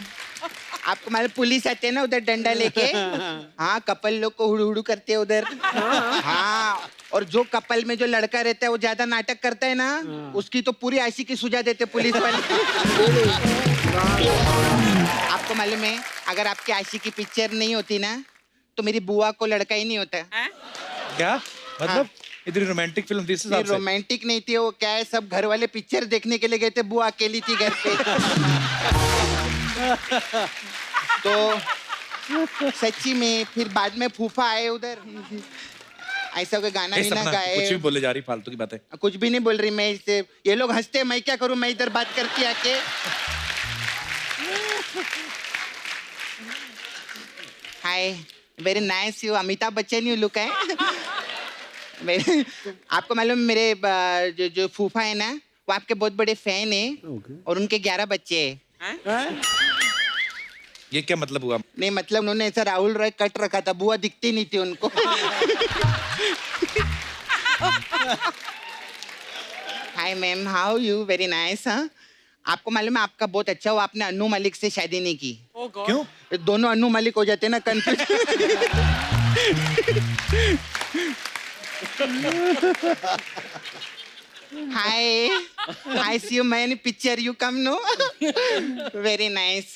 S9: आपको मालूम पुलिस आते हैं ना उधर डंडा लेके, हाँ कपल लोग को हुड़ू हुड़ू करते हैं उधर। हाँ, और जो कपल में जो लड़का रहता है वो ज्यादा नाटक करता है ना, उसकी तो पूरी आशिकी सुझा देते पुलिस वाले। आपको मालूम है, अगर आपकी आशिकी पिक्चर नहीं होती ना तो मेरी बुआ को लड़का ही नहीं होता।
S1: क्या मतलब? इतनी रोमांटिक फिल्म थी इस हिसाब से?
S9: रोमांटिक नहीं थी वो, क्या है, सब घर वाले पिक्चर देखने के लिए गए थे, बुआ अकेली थी घर पे। तो सच्ची में फिर बाद में फूफा आए उधर, ऐसा कोई गाना
S1: ए,
S9: भी ना
S1: सपना,
S9: गाए।
S1: कुछ भी बोले जा रही फालतू की बातें।
S9: कुछ भी नहीं बोल रही मैं इससे, ये लोग हंसते, मैं क्या करूं, मैं इधर बात करती आके। Hi, very nice you, Amitabh Bachchan you look है। आपको मालूम मेरे जो फूफा है ना, वो आपके बहुत बड़े फैन है और उनके 11 बच्चे हैं।
S1: ये क्या मतलब हुआ?
S9: नहीं मतलब उन्होंने ऐसा राहुल रॉय कट रखा था, बुआ दिखती नहीं थी उनको। Hi ma'am, how you, very nice. हाँ, आपको मालूम है आपका बहुत अच्छा हुआ आपने अन्नू मलिक से शादी नहीं की।
S1: क्यों?
S9: दोनों अन्नू मलिक हो जाते ना, confuse. Hi, I see you man picture, you come no. Very nice.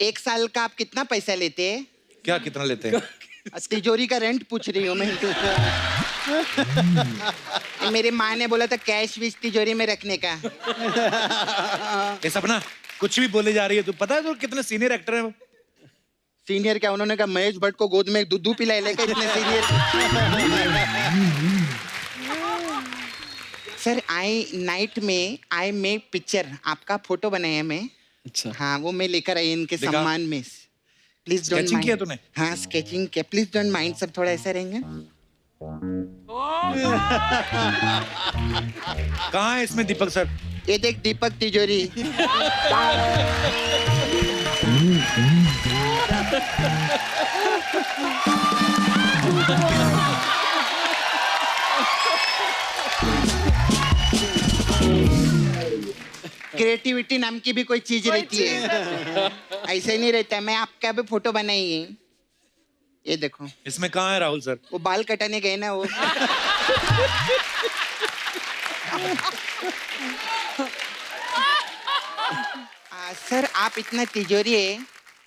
S9: 1 साल का आप कितना पैसा लेते हैं?
S1: क्या कितना लेते हैं?
S9: तिजोरी का रेंट पूछ रही हूँ मैं। मेरी माँ ने बोला था कैश विश तिजोरी में रखने का।
S1: ये सपना, कुछ भी बोले जा रही है तू। पता है तो कितने सीनियर एक्टर हैं वो?
S9: सीनियर क्या, उन्होंने कहा महेश भट्ट को गोद में दूध पिलाए लेकर इतने सीनियर। सर आई नाइट में आई मेक पिक्चर, आपका फोटो बनाया मैं।
S5: अच्छा।
S9: हाँ, वो मैं लेकर आई इनके
S1: दिखा।
S9: सम्मान में। प्लीज डोंट
S1: Sketching किया तूने?
S9: हाँ स्केचिंग किया, प्लीज डोंट माइंड सर, थोड़ा ऐसा रहेंगे।
S1: कहाँ है इसमें दीपक सर?
S9: ये देख दीपक तिजोरी। क्रिएटिविटी नाम की भी कोई चीज रहती है, ऐसे नहीं रहता है। मैं आपका भी फोटो बनाई है, ये देखो।
S1: इसमें कहाँ है राहुल सर?
S9: वो बाल कटाने गए ना वो। सर आप इतना तिजोरी है,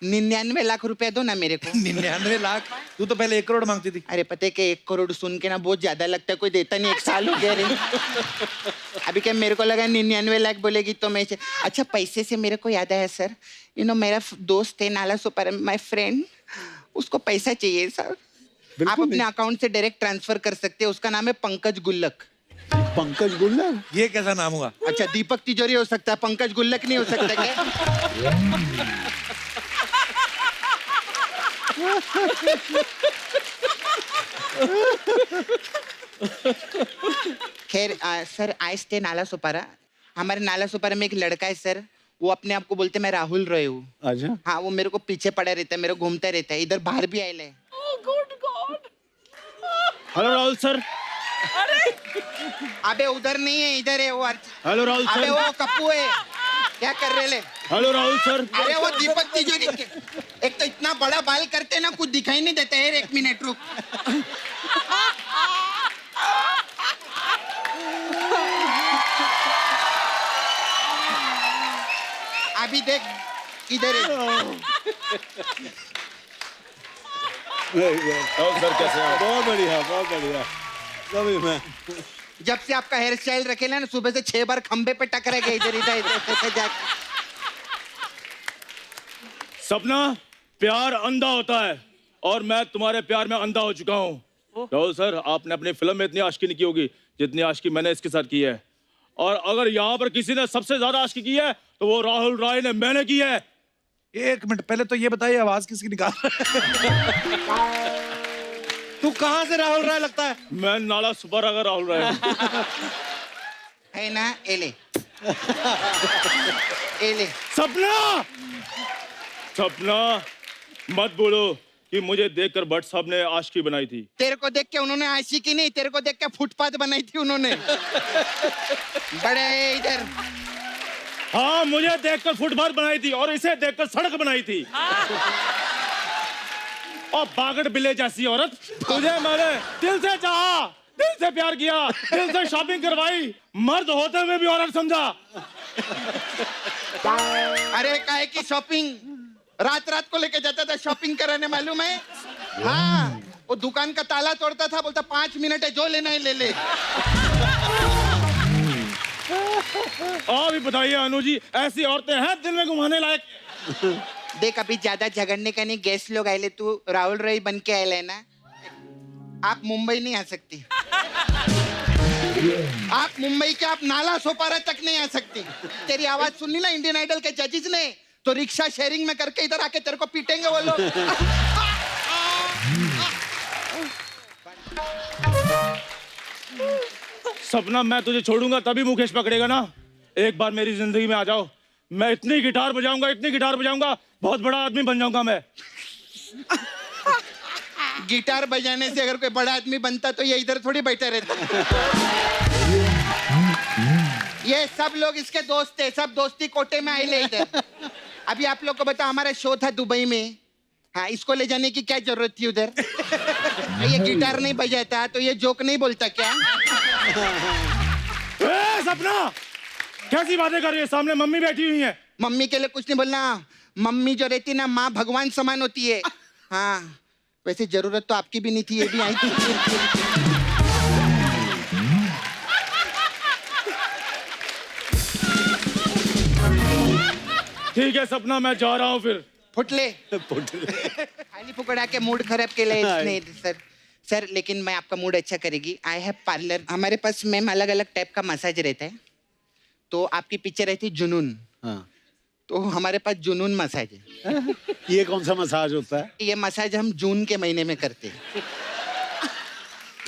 S9: 99 लाख रुपया दो ना मेरे को।
S1: 99 लाख? तू तो पहले 1 करोड़ मांगती थी।
S9: अरे पता है कि 1 करोड़ सुन के ना बहुत ज्यादा लगता है, कोई देता नहीं, 1 साल हो गया रे। अभी क्या मेरे को लगा 99 लाख बोलेगी तो मैं। अच्छा पैसे से मेरे को याद आया सर, यू नो मेरा दोस्त है नाला सुपर, माय फ्रेंड, उसको पैसा चाहिए सर। आप अपने अकाउंट से डायरेक्ट ट्रांसफर कर सकते हैं, उसका नाम है पंकज गुल्लक।
S2: पंकज गुल्लक?
S1: ये कैसा नाम हुआ?
S9: अच्छा दीपक तिजोरी हो सकता है, पंकज गुल्लक नहीं हो सकता क्या? खैर सर आई स्टे नाला सुपारा। हमारे नाला सुपारा में एक लड़का है सर, वो अपने आप को बोलते मैं राहुल रॉय हूँ।
S2: अच्छा।
S9: हाँ, वो मेरे को पीछे पड़ा रहता है, मेरे को घूमता रहता है, इधर बाहर भी आयल है।
S5: Hello Rahul sir.
S9: अबे उधर नहीं है, इधर है वो।
S5: हेलो राहुल
S9: अबे
S5: सर।
S9: वो कप्पू है, क्या कर रहे ले?
S5: Hello Rahul sir.
S9: अरे वो दीपक तिजोरी के, एक तो इतना बड़ा बाल करते ना, कुछ दिखाई नहीं देता है। 1 मिनट रुक। अभी देख इधर है।
S5: सर कैसे हैं?
S2: बहुत बढ़िया, बहुत बढ़िया। कभी मैं
S9: जब से आपका हेयर स्टाइल रखेला ना, सुबह से 6 बार खंबे पे टकरा गए इधर इधर इधर जाके।
S10: सपना, प्यार अंधा होता है और मैं तुम्हारे प्यार में अंधा हो चुका हूँ। राहुल सर, आपने अपनी फिल्म में इतनी आशिकी नहीं की होगी जितनी आशिकी मैंने इसके साथ की है, और अगर यहाँ पर किसी ने सबसे ज्यादा आशिकी की है तो वो राहुल राय ने, मैंने की है।
S1: 1 मिनट पहले तो ये बताइए, आवाज किसकी निकाल रहा है? तू कहाँ से राहुल राय लगता है?
S10: मैं नाला सुपर अगर राहुल राय
S9: है ना, एले एले।
S10: सपना, सपना मत बोलो कि मुझे देखकर भट्ट साहब ने आशिकी बनाई थी।
S9: तेरे को देख के उन्होंने आशिकी नहीं, तेरे को देख के फुटपाथ बनाई थी उन्होंने। बड़े इधर।
S10: हाँ, मुझे देखकर फुटपाथ बनाई थी और इसे देखकर सड़क बनाई थी। और बागड़ बिल्ले जैसी औरत, तुझे मैंने दिल से चाहा, दिल से प्यार किया, दिल से शॉपिंग करवाई, मर्द होते हुए भी औरत समझा।
S9: अरे काहे की शॉपिंग, रात रात को लेके जाता था शॉपिंग कराने, मालूम है? हाँ, वो दुकान का ताला तोड़ता था, बोलता 5 मिनट है, जो लेना है ले ले।
S10: अभी बताइए अनु जी, ऐसी औरतें हैं दिल में घुमाने लायक?
S9: देख, अभी ज्यादा झगड़ने का नहीं, गेस्ट लोग आए ले, तू राहुल रॉय बन के आए ना, आप मुंबई नहीं आ सकती। आप मुंबई के आप नाला सोपारा तक नहीं आ सकती। तेरी आवाज सुननी ना इंडियन आइडल के जजेस ने, तो रिक्शा शेयरिंग में करके इधर आके तेरे को पीटेंगे वो लोग।
S10: सपना, मैं तुझे छोड़ूंगा तभी मुकेश पकड़ेगा ना। एक बार मेरी जिंदगी में आ जाओ, मैं इतनी गिटार बजाऊंगा, बहुत बड़ा आदमी बन जाऊंगा मैं।
S9: गिटार बजाने से अगर कोई बड़ा आदमी बनता तो ये इधर थोड़ी बैठे रहता। ये सब लोग इसके दोस्त थे, सब दोस्ती कोटे में आए ले इधर। अभी आप लोग को बता, हमारा शो था दुबई में, हाँ, इसको ले जाने की क्या जरूरत थी उधर? ये गिटार नहीं बजाता तो ये जोक नहीं बोलता क्या?
S10: सपना, कैसी बातें कर रही है? सामने मम्मी बैठी हुई है।
S9: मम्मी के लिए कुछ नहीं बोलना। मम्मी जो रहती ना, माँ भगवान समान होती है। हाँ, वैसे जरूरत तो आपकी भी नहीं थी, ये भी आई थी।
S10: ठीक है सपना, मैं जा रहा हूँ फिर।
S9: फुटले खाली फुकड़ा के मूड खराब के लिए नहीं सर। सर, लेकिन मैं आपका मूड अच्छा करेगी। आई हैव पार्लर, हमारे पास मैम अलग अलग टाइप का मसाज रहता है। तो आपकी पिक्चर रहती जुनून,
S2: हाँ।
S9: तो हमारे पास जुनून मसाज है।
S2: ये कौन सा मसाज होता है?
S9: ये मसाज हम जून के महीने में करते हैं।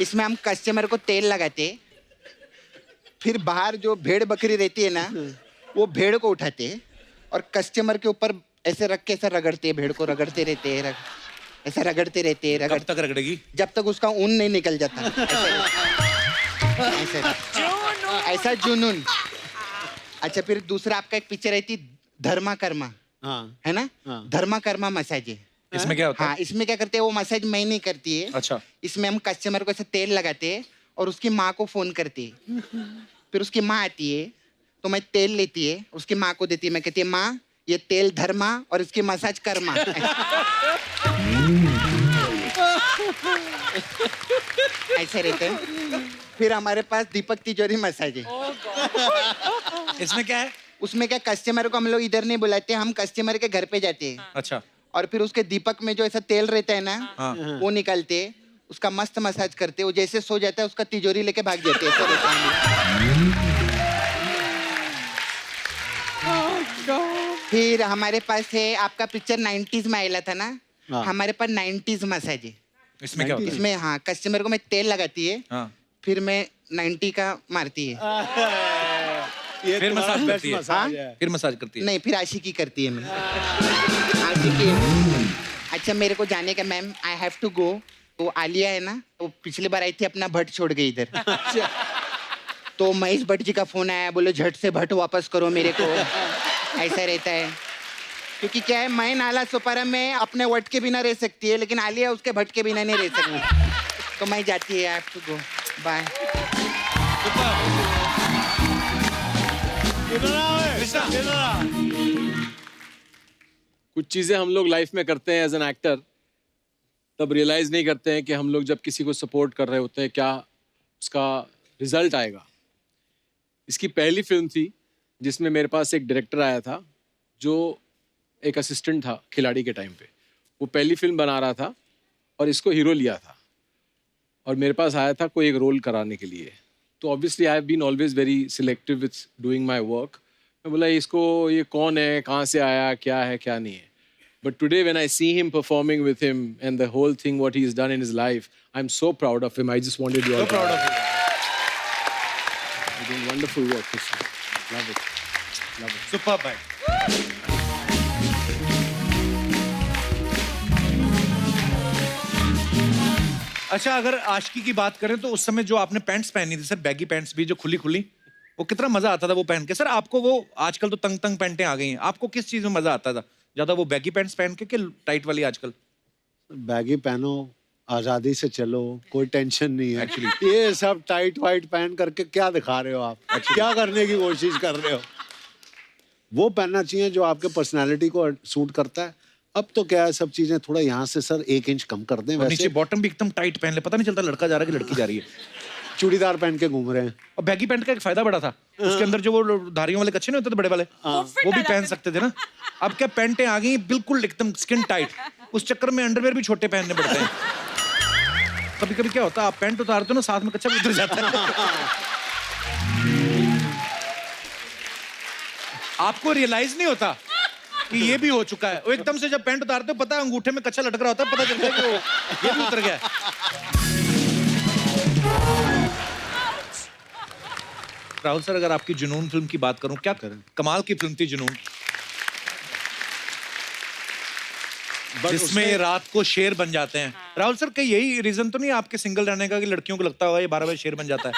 S9: इसमें हम कस्टमर को तेल लगाते, फिर बाहर जो भेड़ बकरी रहती है ना, वो भेड़ को उठाते और कस्टमर के ऊपर ऐसे रख के ऐसा रगड़ते, भेड़ को रगड़ते रहते हैं, ऐसा रगड़ते रहते हैं।
S1: कब तक रगड़ेगी?
S9: जब तक उसका ऊन नहीं निकल जाता। ऐसा जुनून। अच्छा, फिर दूसरा आपका एक पिक्चर रहती धर्मा कर्मा,
S2: हाँ।
S9: है ना?
S2: हाँ।
S9: धर्मा कर्मा मसाज है।
S1: इसमें क्या होता है?
S9: हाँ, इसमें क्या करते हैं, वो मसाज मैं नहीं करती है।
S1: अच्छा।
S9: इसमें हम कस्टमर को ऐसे तेल लगाते हैं और उसकी माँ को फोन करते हैं। फिर उसकी माँ आती है तो मैं तेल लेती है, उसकी माँ को देती है। मैं कहती है, माँ ये तेल धर्मा और इसकी मसाज कर्मा। ऐसे रहते हैं। फिर हमारे पास दीपक तिजोरी मसाज है।
S1: इसमें क्या है?
S9: उसमें क्या, कस्टमर को हम लोग इधर नहीं बुलाते, हम कस्टमर के घर पे जाते हैं।
S1: अच्छा।
S9: और फिर उसके दीपक में जो ऐसा तेल रहता है ना,
S1: हाँ।
S9: वो निकालते, उसका मस्त मसाज करते। वो जैसे सो जाता है, उसका तिजोरी लेके भाग जाते हैं। फिर हमारे पास है, आपका पिक्चर 90s में आया था ना,
S2: हाँ।
S9: हमारे पास 90s मसाज है।
S1: इसमें क्या होता है?
S9: इसमें हाँ, कस्टमर को मैं तेल लगाती है,
S1: हाँ।
S9: फिर मैं 90 का मारती है।
S2: ये
S1: फिर
S2: तुम्हारा
S1: मसाज
S2: best
S1: करती है।
S2: मसाज है।
S1: फिर मसाज करती है।
S9: नहीं, फिर आशिकी करती है मैं। आशिकी। अच्छा, मेरे को जाने का ma'am, I have to go. वो आलिया है ना, वो पिछली बार आई थी, अपना भट्ट छोड़ गई इधर। तो महेश भट्ट जी का फोन आया, बोले झट से भट्ट वापस करो मेरे को। ऐसा रहता है, क्योंकि क्या है, मैं नाला सुपारा में अपने वट के बिना रह सकती है, लेकिन आलिया उसके भट्ट के बिना नहीं रह सकती। तो मैं जाती है, I have to go, bye.
S5: कुछ चीज़ें हम लोग लाइफ में करते हैं एज एन एक्टर, तब रियलाइज़ नहीं करते हैं कि हम लोग जब किसी को सपोर्ट कर रहे होते हैं क्या उसका रिजल्ट आएगा। इसकी पहली फिल्म थी जिसमें मेरे पास एक डायरेक्टर आया था जो एक असिस्टेंट था खिलाड़ी के टाइम पे। वो पहली फिल्म बना रहा था और इसको हीरो लिया था और मेरे पास आया था कोई एक रोल कराने के लिए। तो obviously I have been always very selective with doing my work. मैं बोला इसको, ये कौन है, कहाँ से आया, क्या है क्या नहीं है। But today when I see him performing with him and the whole thing what he's done in his life, I'm so proud of him. I just wanted you all
S1: So proud of you.
S5: You're doing wonderful work, Krishna. Love it. Love it.
S1: Superb, bhai. अच्छा, अगर आशिकी की बात करें तो उस समय जो आपने पैंट्स पहनी थी सर, बैगी पैंट्स भी जो खुली खुली, वो कितना मजा आता था वो पहन के सर आपको? वो आजकल तो तंग तंग पैंटें आ गई हैं, आपको किस चीज में मजा आता था ज्यादा, वो बैगी पैंट्स पहन के कि टाइट वाली आजकल?
S2: बैगी पहनो, आजादी से चलो, कोई टेंशन नहीं है। एक्चुअली ये सब टाइट वाइट पहन करके क्या दिखा रहे हो आप? क्या करने की कोशिश कर रहे हो? वो पहनना चाहिए जो आपके पर्सनालिटी को सूट करता है। अब तो क्या है, सब चीजें थोड़ा यहाँ से सर 1 इंच कम कर दें।
S1: और नीचे
S2: वैसे
S1: बॉटम भी एकदम टाइट पहन ले, पता नहीं चलता लड़का जा रहा है कि लड़की जा रही है।
S2: चूड़ीदार पहन के घूम रहे हैं।
S1: और बैगी पैंट का एक फायदा बड़ा था, उसके अंदर जो वो धारियों वाले कच्छे नहीं होते थे बड़े वाले, वो भी पहन सकते थे ना। अब क्या पैंटें आ गई बिल्कुल एकदम स्किन टाइट, उस चक्कर में अंडरवेयर भी छोटे पहनने पड़ते हैं। कभी कभी क्या होता है, आप पैंट उतारते हो ना, साथ में कच्चा भी उतर जाता है। आपको रियलाइज नहीं होता कि ये भी हो चुका है। वो एकदम से जब पैंट उतारते हो, पता है अंगूठे में कच्चा लटक रहा होता है, पता चलता है कि ये भी उतर गया है। राहुल सर, अगर आपकी जुनून फिल्म की बात करूं, क्या करें, कमाल की फिल्म थी जुनून, जिसमें रात को शेर बन जाते हैं। राहुल सर, कहीं यही रीजन तो नहीं आपके सिंगल रहने का कि लड़कियों को लगता होगा ये 12 बजे शेर बन जाता है?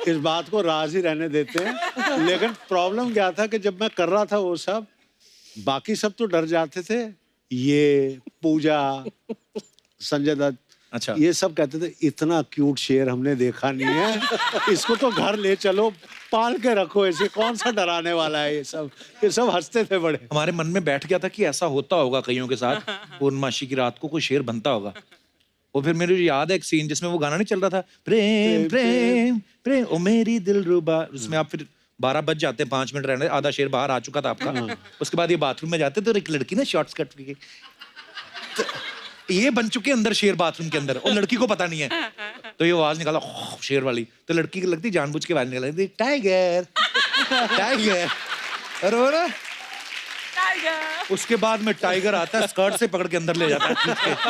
S2: इस बात को राज ही रहने देते हैं। लेकिन प्रॉब्लम क्या था कि जब मैं कर रहा था वो सब, बाकी सब तो डर जाते थे। ये पूजा, संजय दत्त,
S1: अच्छा,
S2: ये सब कहते थे इतना क्यूट शेर हमने देखा नहीं है, इसको तो घर ले चलो, पाल के रखो, ऐसे कौन सा डराने वाला है। ये सब हंसते थे बड़े।
S1: हमारे मन में बैठ गया था कि ऐसा होता होगा कईयों के साथ, पूर्णमासी की रात को कोई शेर बनता होगा। और फिर मेरे याद है एक सीन जिसमें वो गाना नहीं चल रहा था, प्रेम प्रेम प्रेम ओ मेरी दिलरुबा, उसमें आप फिर 12 बज जाते, 5 मिनट रहने, आधा शेर बाहर आ चुका था आपका। उसके बाद ये बाथरूम में जाते तो एक लड़की ना शॉर्ट स्कर्ट की, ये बन चुके अंदर शेर बाथरूम के अंदर, और लड़की को पता नहीं है, तो ये आवाज निकाला शेर वाली, तो लड़की की लगती जानबूझ के आवाज निकाल, टाइगर टाइगर, और वो ना उसके बाद में टाइगर आता है, स्कर्ट से पकड़ के अंदर ले जाता है।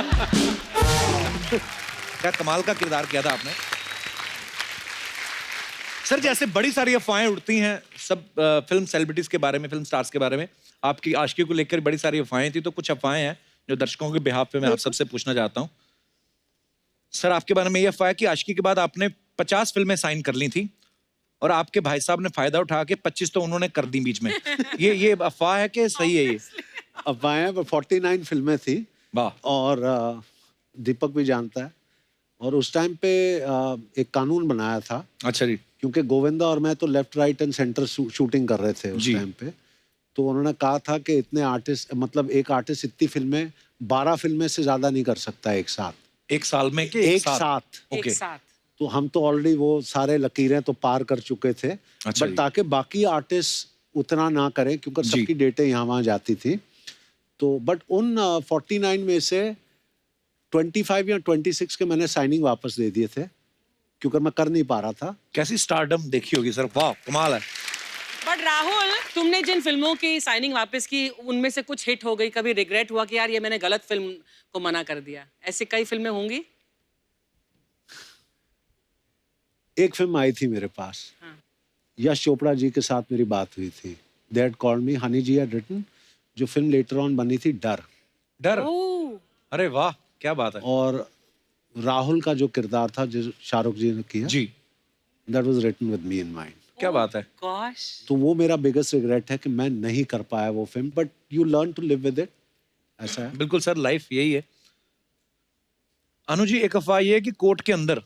S1: क्या कमाल का किरदार किया था आपने सर। जैसे बड़ी सारी अफवाहें उड़ती हैं सब फिल्म सेलिब्रिटीज के बारे में, फिल्म स्टार्स के बारे में, आपकी आशिकी को लेकर बड़ी सारी अफवाहें थी, तो कुछ अफवाहें हैं जो दर्शकों के बिहाफ पे मैं आप सबसे पूछना चाहता हूं। सर, आपके बारे में ये अफवाह है कि आशिकी के बाद आपने 50 फिल्में साइन कर ली थी, और आपके भाई साहब ने फायदा उठा के 25 तो उन्होंने कर दी बीच में। ये अफवाह है कि सही है? ये
S2: अफवाहें, 49 फिल्में थी।
S1: वाह।
S2: और दीपक भी जानता है, और उस टाइम पे एक कानून बनाया था।
S1: अच्छा जी।
S2: क्योंकि गोविंदा और मैं तो left right and centre shooting कर रहे थे उस टाइम पे, तो उन्होंने कहा था कि इतने आर्टिस्ट, मतलब एक आर्टिस्ट इतनी फिल्में, 12 फिल्में से ज्यादा नहीं कर सकता एक साथ,
S1: एक साल में कि
S2: एक साथ।
S1: ओके।
S2: तो हम तो ऑलरेडी वो सारे लकीरें तो पार कर चुके थे।
S1: अच्छा
S2: बट ताकि बाकी आर्टिस्ट उतना ना करें, क्योंकि सबकी डेटें यहाँ वहाँ जाती थी, तो बट उन 49 में से 25 या 26 के मैंने साइनिंग वापस दे दिए थे, क्योंकि मैं कर नहीं पा रहा था।
S1: कैसी स्टारडम देखी होगी सर, वाह कमाल है।
S4: बट राहुल, तुमने जिन फिल्मों की साइनिंग वापस की, उनमें से कुछ हिट हो गई, कभी रिग्रेट हुआ कि यार ये मैंने गलत फिल्म को मना कर दिया? ऐसी कई फिल्में होंगी।
S2: एक फिल्म आई थी मेरे पास, यश चोपड़ा जी के साथ मेरी बात हुई थी, they had called me, Honey ji had written, जो फिल्म लेटर ऑन बनी थी डर।
S1: डर, अरे वाह क्या बात है।
S2: और राहुल का जो किरदार था जो शाहरुख जी ने किया
S1: जी,
S2: that was written with me in mind.
S1: क्या बात है।
S4: गॉश।
S2: तो वो मेरा बिगेस्ट रिग्रेट है कि मैं नहीं कर पाया वो film, but you learn to live with it. ऐसा है।
S1: बिल्कुल सर, लाइफ यही है। अनु जी, एक अफवाह ये है कि कोर्ट के अंदर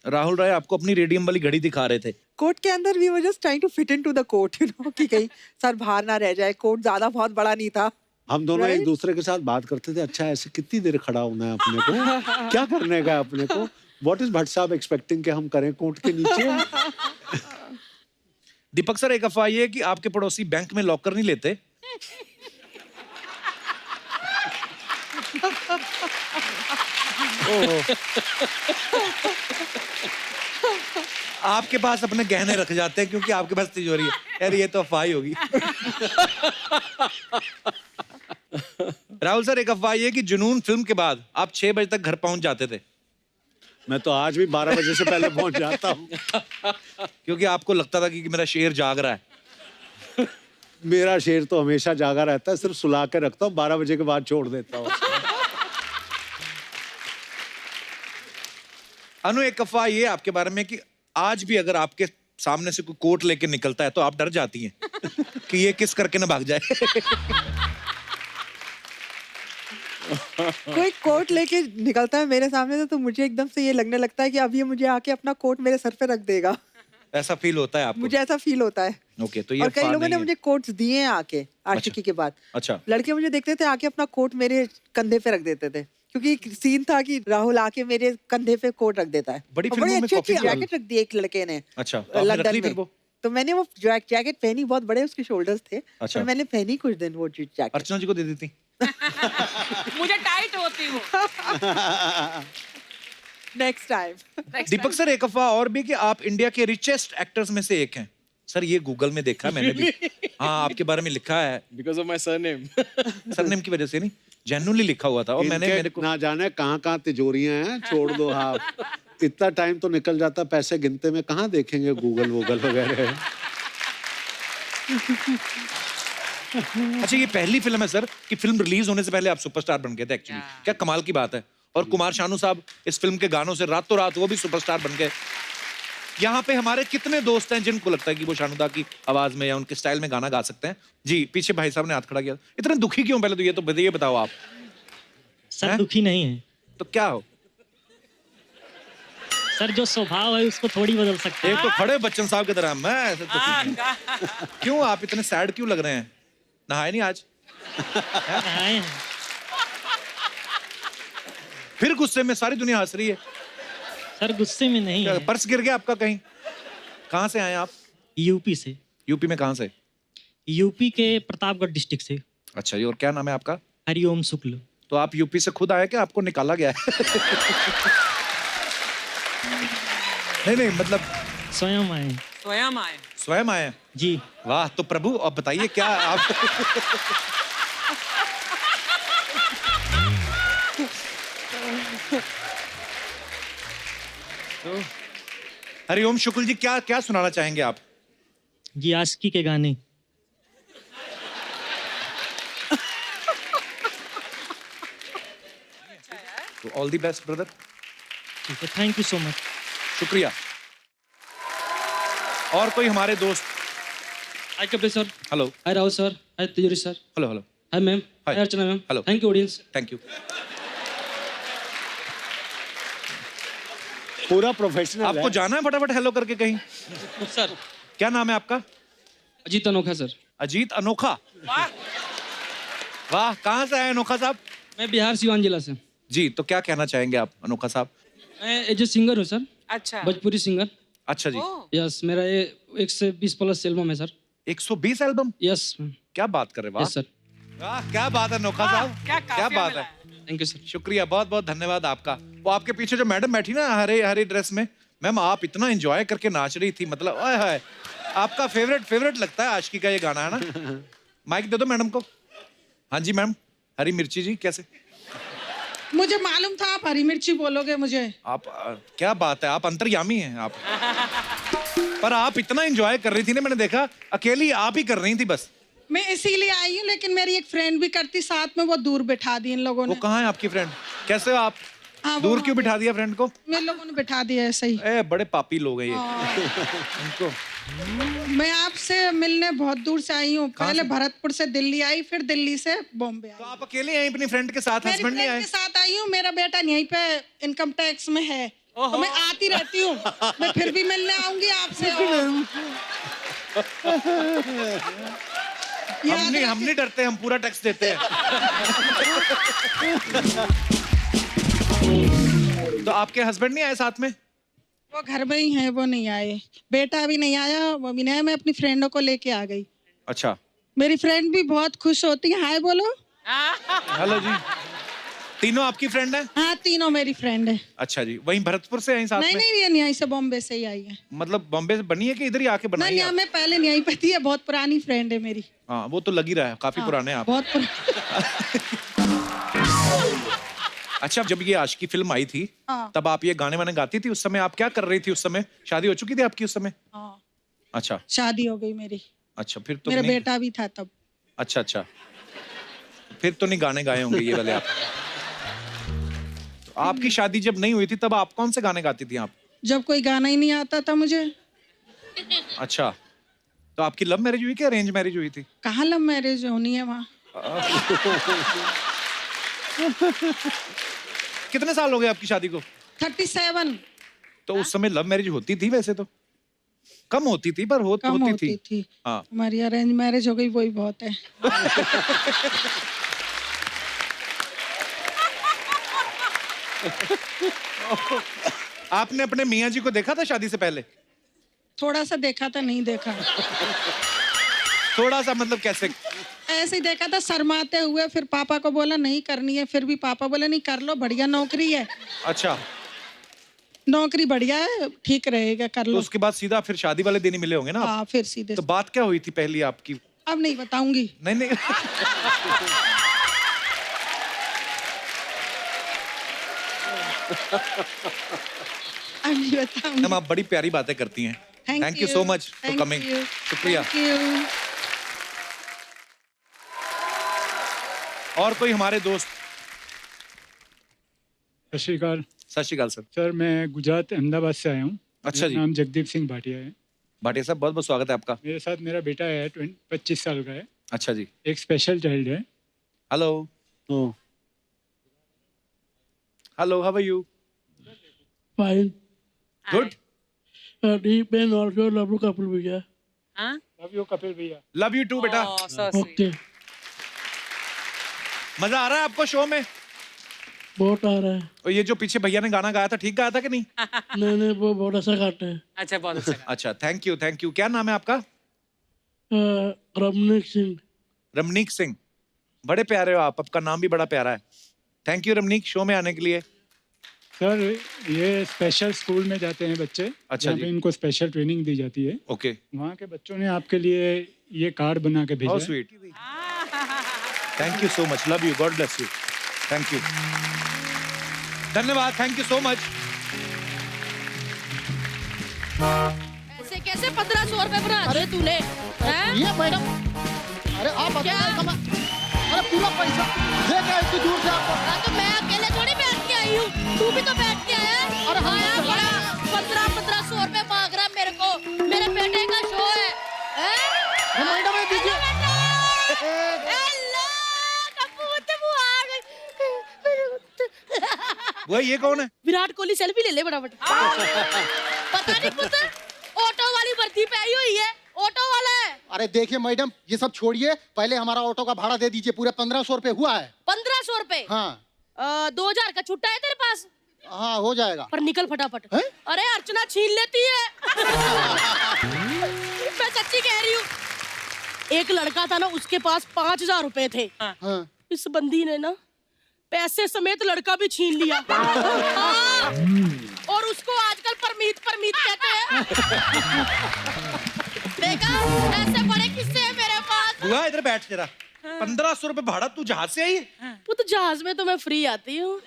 S1: राहुल राय आपको अपनी रेडियम वाली घड़ी दिखा रहे थे।
S3: कोर्ट के अंदर we were just trying to fit into the court, you know, कि कहीं सर बाहर ना रह जाए। कोर्ट ज्यादा बहुत बड़ा नहीं था।
S2: हम दोनों एक दूसरे के साथ बात करते थे, अच्छा ऐसे कितनी देर खड़ा होना है अपने को, क्या करने का है अपने को, व्हाट इज भट्ट साहब एक्सपेक्टिंग कि हम करें कोर्ट के नीचे।
S1: दीपक सर, एक अफवाह ये है कि आपके पड़ोसी बैंक में लॉकर नहीं लेते। आपके पास अपने गहने रख जाते हैं क्योंकि आपके पास तिजोरी है। यार ये तो अफवाह ही होगी। राहुल सर, एक अफवाह ये कि जुनून फिल्म के बाद आप 6 बजे तक घर पहुंच जाते थे।
S2: मैं तो आज भी 12 बजे से पहले पहुंच जाता हूँ।
S1: क्योंकि आपको लगता था कि मेरा शेर जाग रहा है।
S2: मेरा शेर तो हमेशा जागा रहता है, सिर्फ सुला के रखता हूँ, 12 बजे के बाद छोड़ देता हूँ।
S1: अनु, एक अफवाह ये आपके बारे में कि आज भी अगर आपके सामने से कोई कोट लेके निकलता है तो आप डर जाती हैं कि ये किस करके ना भाग जाए।
S3: कोई कोट लेके निकलता है मेरे सामने से तो मुझे एकदम से ये लगने लगता है कि अब ये मुझे आके अपना कोट मेरे सर पे रख देगा।
S1: ऐसा फील होता है आपको?
S3: मुझे ऐसा फील होता है।
S1: ओके, तो ये
S3: और कई
S1: अफवाह
S3: लोगों ने
S1: नहीं है।
S3: मुझे कोट्स दिए हैं आके आशिकी के बाद।
S1: अच्छा,
S3: लड़के मुझे देखते थे आके अपना कोट मेरे कंधे पे रख देते थे, क्योंकि एक सीन था कि राहुल आके मेरे कंधे पे कोट रख देता है।
S1: बड़ी
S3: और
S1: फिल्मों में
S3: अच्छी
S1: कॉपी
S3: अच्छी
S1: किया।
S3: जैकेट रख दी एक लड़के ने
S1: अच्छा, तो आपने रख
S3: लंदन
S1: ली फिर
S3: में।
S1: वो?
S3: तो मैंने वो जैकेट पहनी, बहुत बड़े उसके शोल्डर्स थे।
S1: अच्छा।
S3: और मैंने पहनी कुछ दिन वो जैकेट।
S1: अर्चना जी को दे देती।
S4: मुझे टाइट होती हूँ।
S3: Next time.
S1: दीपक सर, एक अफवाह और भी कि आप इंडिया के रिचेस्ट एक्टर्स में से एक हैं। सर ये गूगल में देखा मैंने भी। हाँ, आपके बारे में लिखा है।
S5: Because of my surname.
S1: Surname की वजह से नहीं, जेन्युइनली लिखा हुआ था। और मैंने
S2: इनके
S1: मेरे को
S2: ना जाने कहाँ तिजोरियां हैं, छोड़ दो आप। इतना टाइम तो निकल जाता, पैसे गिनते में कहाँ देखेंगे गूगल वूगल वगैरह।
S1: अच्छा, ये पहली फिल्म है सर कि फिल्म रिलीज होने से पहले आप सुपरस्टार बन गए थे एक्चुअली। क्या कमाल की बात है। और कुमार शानू साहब इस फिल्म के गानों से रातों रात वो भी सुपरस्टार बन गए। यहाँ पे हमारे कितने दोस्त हैं जिनको लगता है कि वो शानुदा की आवाज में या उनके स्टाइल में गाना गा सकते हैं? जी, पीछे भाई साहब ने हाथ खड़ा किया। इतने दुखी क्यों? पहले तो ये बताओ आप।
S11: सर
S1: हैं?
S11: दुखी नहीं है
S1: तो क्या हो?
S11: सर, जो स्वभाव है उसको थोड़ी बदल सकते
S1: एक तो खड़े बच्चन साहब की तरह, मैं ऐसे दुखी नहीं। क्यों आप इतने सैड क्यों लग रहे हैं? नहाए नहीं आज?
S11: हैं।
S1: फिर गुस्से में सारी दुनिया हंस रही है।
S11: सर गुस्से में नहीं है।
S1: पर्स गिर गया आपका कहीं? कहाँ से आए आप?
S11: यूपी से।
S1: यूपी में कहाँ से?
S11: यूपी के प्रतापगढ़ डिस्ट्रिक्ट से।
S1: अच्छा, ये और क्या नाम है आपका?
S11: हरिओम शुक्ल।
S1: तो आप यूपी से खुद आए क्या, आपको निकाला गया है? नहीं, मतलब
S11: स्वयं आए।
S4: स्वयं आए।
S1: स्वयं आए?
S11: जी।
S1: वाह, तो प्रभु अब बताइए क्या आप। तो हरिओम शुक्ल जी, क्या क्या सुनाना चाहेंगे आप?
S11: जी, आशिकी के गाने।
S1: तो ऑल द बेस्ट ब्रदर।
S11: ठीक है, थैंक यू सो मच।
S1: शुक्रिया। और कोई हमारे दोस्त?
S12: हाय कपिल सर।
S1: हेलो।
S12: हाय राहुल सर। हाय तिजोरी sir.
S1: Hello hello.
S12: Hi ma'am.
S1: Hi
S12: hi Archana ma'am.
S1: Hello.
S12: Thank you audience.
S1: Thank you.
S2: पूरा प्रोफेशनल है।
S1: आपको जाना है फटाफट हेलो करके कहीं?
S12: सर।
S1: क्या नाम है आपका?
S12: अजीत अनोखा सर।
S1: अजीत अनोखा। वाह, कहाँ से आए अनोखा साहब?
S12: मैं बिहार सिवान जिला से।
S1: जी, तो क्या कहना चाहेंगे आप अनोखा साहब?
S12: मैं एज ए सिंगर हूँ सर।
S4: अच्छा।
S12: भोजपुरी सिंगर।
S1: अच्छा जी।
S12: यस, मेरा ये 120 प्लस एल्बम है सर।
S1: 120 एल्बम?
S12: यस।
S1: क्या बात कर रहे हैं, वाह।
S12: Yes sir.
S1: वाह, क्या बात है अनोखा साहब, क्या बात है।
S12: Thank you sir.
S1: शुक्रिया, बहुत बहुत धन्यवाद आपका। वो आपके पीछे जो मैडम बैठी ना हरे हरे ड्रेस में, मैम आप इतना एंजॉय करके नाच रही थी, मतलब ओए होए। आपका फेवरेट लगता है आशिकी का ये गाना, है ना? माइक दे दो मैडम को। हाँ जी मैम। हरी मिर्ची जी, कैसे?
S13: मुझे मालूम था आप हरी मिर्ची बोलोगे मुझे।
S1: आप क्या बात है, आप अंतर्यामी हैं आप। पर आप इतना एंजॉय कर रही थी ना, मैंने देखा अकेली आप ही कर रही थी बस।
S13: मैं इसीलिए आई हूँ, लेकिन मेरी एक फ्रेंड भी करती साथ में, वो दूर बैठा दी इन लोगों ने।
S1: वो कहाँ है आपकी फ्रेंड? कैसे हो आप?
S13: हाँ,
S1: दूर क्यों बिठा दिया फ्रेंड को?
S13: मेरे लोगों ने बैठा दिया ऐसे ही।
S1: ए, बड़े पापी लोग हैं ये। इनको
S13: मैं आपसे मिलने बहुत दूर से आई हूँ। पहले भरतपुर से दिल्ली आई, फिर दिल्ली से बॉम्बे आई।
S1: तो आप अकेले आई अपनी फ्रेंड के साथ?
S13: मेरी
S1: हस्बैंड नहीं
S13: फ्रेंड
S1: आए?
S13: के साथ आई हूँ। मेरा बेटा यहीं पे इनकम टैक्स में है, तो मैं आती रहती हूँ। मैं फिर भी मिलने आऊंगी आपसे।
S1: हम नहीं डरते, हम पूरा टैक्स देते हैं। तो आपके हस्बैंड नहीं आए साथ में?
S13: वो घर में ही है, वो नहीं आए। बेटा भी नहीं आया, वो भी नहीं। मैं अपनी फ्रेंडों को लेके आ गई।
S1: अच्छा।
S13: मेरी फ्रेंड भी बहुत खुश होती है। हाय बोलो।
S1: हेलो जी। तीनों आपकी फ्रेंड है?
S13: हाँ, तीनों मेरी फ्रेंड है।
S1: अच्छा जी, वहीं भरतपुर से आई साथ
S13: नहीं
S1: में?
S13: नहीं, ये नहीं से बॉम्बे से ही आई है।
S1: मतलब बॉम्बे से बनी है कि इधर ही आके बनाई
S13: नहीं,
S1: है?
S13: मैं पहले नहीं आई पती है, बहुत पुरानी फ्रेंड है मेरी।
S1: हाँ, वो तो लग ही रहा है, काफी पुराने हैं आप।
S13: बहुत
S1: अच्छा, जब ये आशिकी फिल्म आई थी,
S13: हाँ।
S1: तब आप ये गाने वाने गाती थी? उस समय आप क्या कर रही थी? उस समय शादी हो चुकी थी आपकी उस समय?
S13: हाँ,
S1: अच्छा,
S13: शादी हो गई मेरी।
S1: अच्छा फिर तो
S13: मेरा
S1: नहीं,
S13: बेटा भी था तब।
S1: अच्छा अच्छा, फिर तो नहीं गाने गाए होंगे ये वाले आप। तो आपकी शादी जब नहीं हुई थी तब आप कौन से गाने गाती थी आप?
S13: जब कोई गाना ही नहीं आता था मुझे।
S1: अच्छा, तो आपकी लव मैरिज हुई कि अरेंज मैरिज हुई थी?
S13: कहाँ लव मैरिज होनी है वहाँ।
S1: कितने साल हो गए आपकी शादी को?
S13: 37।
S1: तो उस समय लव मैरिज होती थी वैसे तो? कम होती थी पर
S13: कम
S1: होती
S13: होती थी।
S1: हाँ।
S13: हमारी अरेंज मैरिज हो गई वही बहुत है।
S1: आपने अपने मियाँ जी को देखा था शादी से पहले?
S13: थोड़ा सा देखा था, नहीं देखा।
S1: थोड़ा सा मतलब कैसे?
S13: ऐसे ही देखा था शर्माते हुए, फिर पापा को बोला नहीं करनी है, फिर भी पापा बोले नहीं कर लो, बढ़िया नौकरी है।
S1: अच्छा,
S13: नौकरी बढ़िया है, ठीक रहेगा, कर
S1: तो
S13: लो।
S1: उसके बाद सीधा फिर शादी वाले दिन ही मिले होंगे ना आप?
S13: हाँ, फिर सीधे।
S1: तो बात क्या हुई थी पहली आपकी?
S13: अब नहीं बताऊंगी।
S1: नहीं नहीं
S13: अब नहीं बताऊंगी।
S1: मैम आप बड़ी प्यारी बातें करती हैं। Thank you so much for coming. शुक्रिया। और कोई हमारे दोस्त?
S14: सत श्रीकाल।
S1: सत श्रीकाल सर।
S14: सर मैं गुजरात अहमदाबाद से आया हूँ।
S1: अच्छा जी।
S14: नाम जगदीप सिंह भाटिया है।
S1: भाटिया साहब बहुत बहुत स्वागत है आपका।
S14: मेरे साथ मेरा बेटा है 25 साल का है।
S1: अच्छा जी।
S14: एक स्पेशल चाइल्ड है।
S1: Hello. Hello, how are you?
S15: Fine.
S1: Good.
S15: Deep and also love you Kapil भैया।
S14: लव यू कपिल भैया।
S1: लव यू टू बेटा।
S15: ओके।
S1: मजा आ रहा है आपको शो में?
S15: बहुत आ रहा है।
S1: और ये जो पीछे भैया ने गाना गाया था ठीक गाया था कि नहीं?
S15: नहीं वो बहुत अच्छा गाते हैं।
S4: अच्छा, बहुत अच्छा।
S1: अच्छा, थैंक यू थैंक यू। क्या नाम है आपका?
S15: रमनीक सिंह।
S1: रमनीक सिंह, बड़े प्यारे हो आप, आपका नाम भी बड़ा प्यारा है। थैंक यू रमनीक शो में आने के लिए।
S14: सर ये स्पेशल स्कूल में जाते हैं बच्चे।
S1: अच्छा
S14: जहाँ
S1: जी।
S14: पे इनको स्पेशल ट्रेनिंग दी जाती है।
S1: ओके।
S14: वहाँ के बच्चों ने आपके लिए ये कार्ड बना के भेजा
S1: हाउ
S14: है।
S1: Sweet. Thank you so much, love you, God bless you. Thank you, धन्यवाद, थैंक यू सो मच।
S16: ऐसे कैसे 1500 रुपए बना दिए तूने?
S17: ये मैडम, अरे आप बताइए अरे पूरा पैसा दे क्या इतनी दूर से आपको?
S16: हाँ, तो मैं अकेले थोड़ी बैठ के आई हूँ, तू भी तो बैठ के आया। और आया बड़ा 1500 रुपए मांग रहा मेरे को, मेरे बेटे का शो है।
S17: मैडम दीजिए।
S1: वो ये कौन है?
S16: विराट कोहली सेल्फी ले ले फटाफट। पता नहीं पुत्र, ऑटो वाली वर्दी पे आई हुई है, ऑटो वाला है।
S17: अरे देखिए मैडम, ये सब छोड़िए, पहले हमारा ऑटो का भाड़ा दे दीजिए। पूरे 1500 रुपए हुआ है।
S16: 1500 रुपए?
S17: हाँ
S16: 2000 का छुट्टा है तेरे पास?
S17: हाँ हो जाएगा।
S16: पर निकल फटाफट। अरे अर्चना छीन लेती है। मैं सच्ची कह रही हूँ। एक लड़का था ना, उसके पास 5000 रुपए थे। इस बंदी ने ना पैसे समेत लड़का भी छीन लिया। हाँ। और उसको आजकल परमीत कहते हैं। देखा, ऐसे बड़े किस्से हैं मेरे पास।
S1: बुआ इधर बैठ जरा। 1500 रुपए भाड़ा, तू जहाज से आई है?
S16: वो तो जहाज में तो मैं फ्री आती हूँ।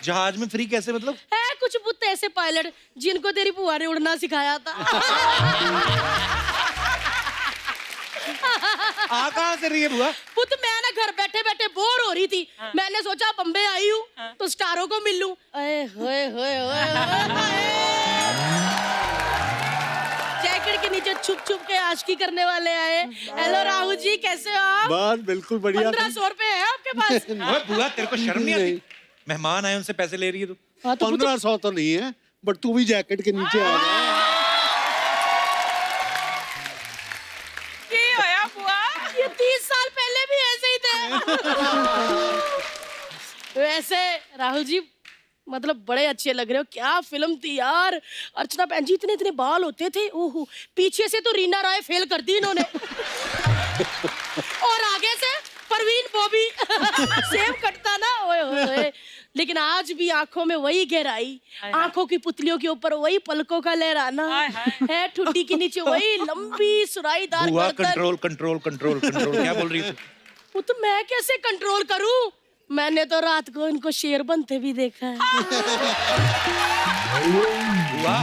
S1: जहाज में फ्री कैसे मतलब?
S16: है कुछ बुत ऐसे पायलट जिनको तेरी बुआ ने उड़ना सिखाया था।
S1: आ कहाँ से रही है बुआ?
S16: पुत मैं ना घर बैठे बैठे बोर हो रही थी। मैंने सोचा बम्बे आई हूँ तो स्टारों को मिल लूं। जैकेट के नीचे छुप छुप के आशिकी करने वाले आए। हेलो राहुल जी, कैसे हो आप?
S2: बस बिल्कुल बढ़िया।
S16: 1500 रुपए है आपके पास?
S1: ओए बुआ, तेरे को शर्म नहीं आती? मेहमान आए उनसे पैसे ले रही है तू?
S2: 1500 तो नहीं है, बट तू भी जैकेट के नीचे आ जा।
S16: ये 30 साल पहले भी ऐसे ही थे। वैसे राहुल जी, मतलब बड़े अच्छे लग रहे हो। क्या फिल्म थी यार। अर्चना बहन जी, इतने इतने बाल होते थे। ओहो, पीछे से तो रीना राय फेल कर दी इन्होंने। और आगे से परवीन बॉबी। सेम कटता ना। ओए ओए। लेकिन आज भी आंखों में वही गहराई, आंखों की पुतलियों के ऊपर वही पलकों का लहराना है, ठुड्डी के नीचे वही लंबी सुराईदार
S1: बुआ
S16: गर्दन।
S1: कंट्रोल कंट्रोल कंट्रोल कंट्रोल, क्या बोल रही है तू?
S16: वो तो मैं कैसे कंट्रोल करूं? मैंने तो रात को इनको शेर बनते भी देखा है।
S1: बुआ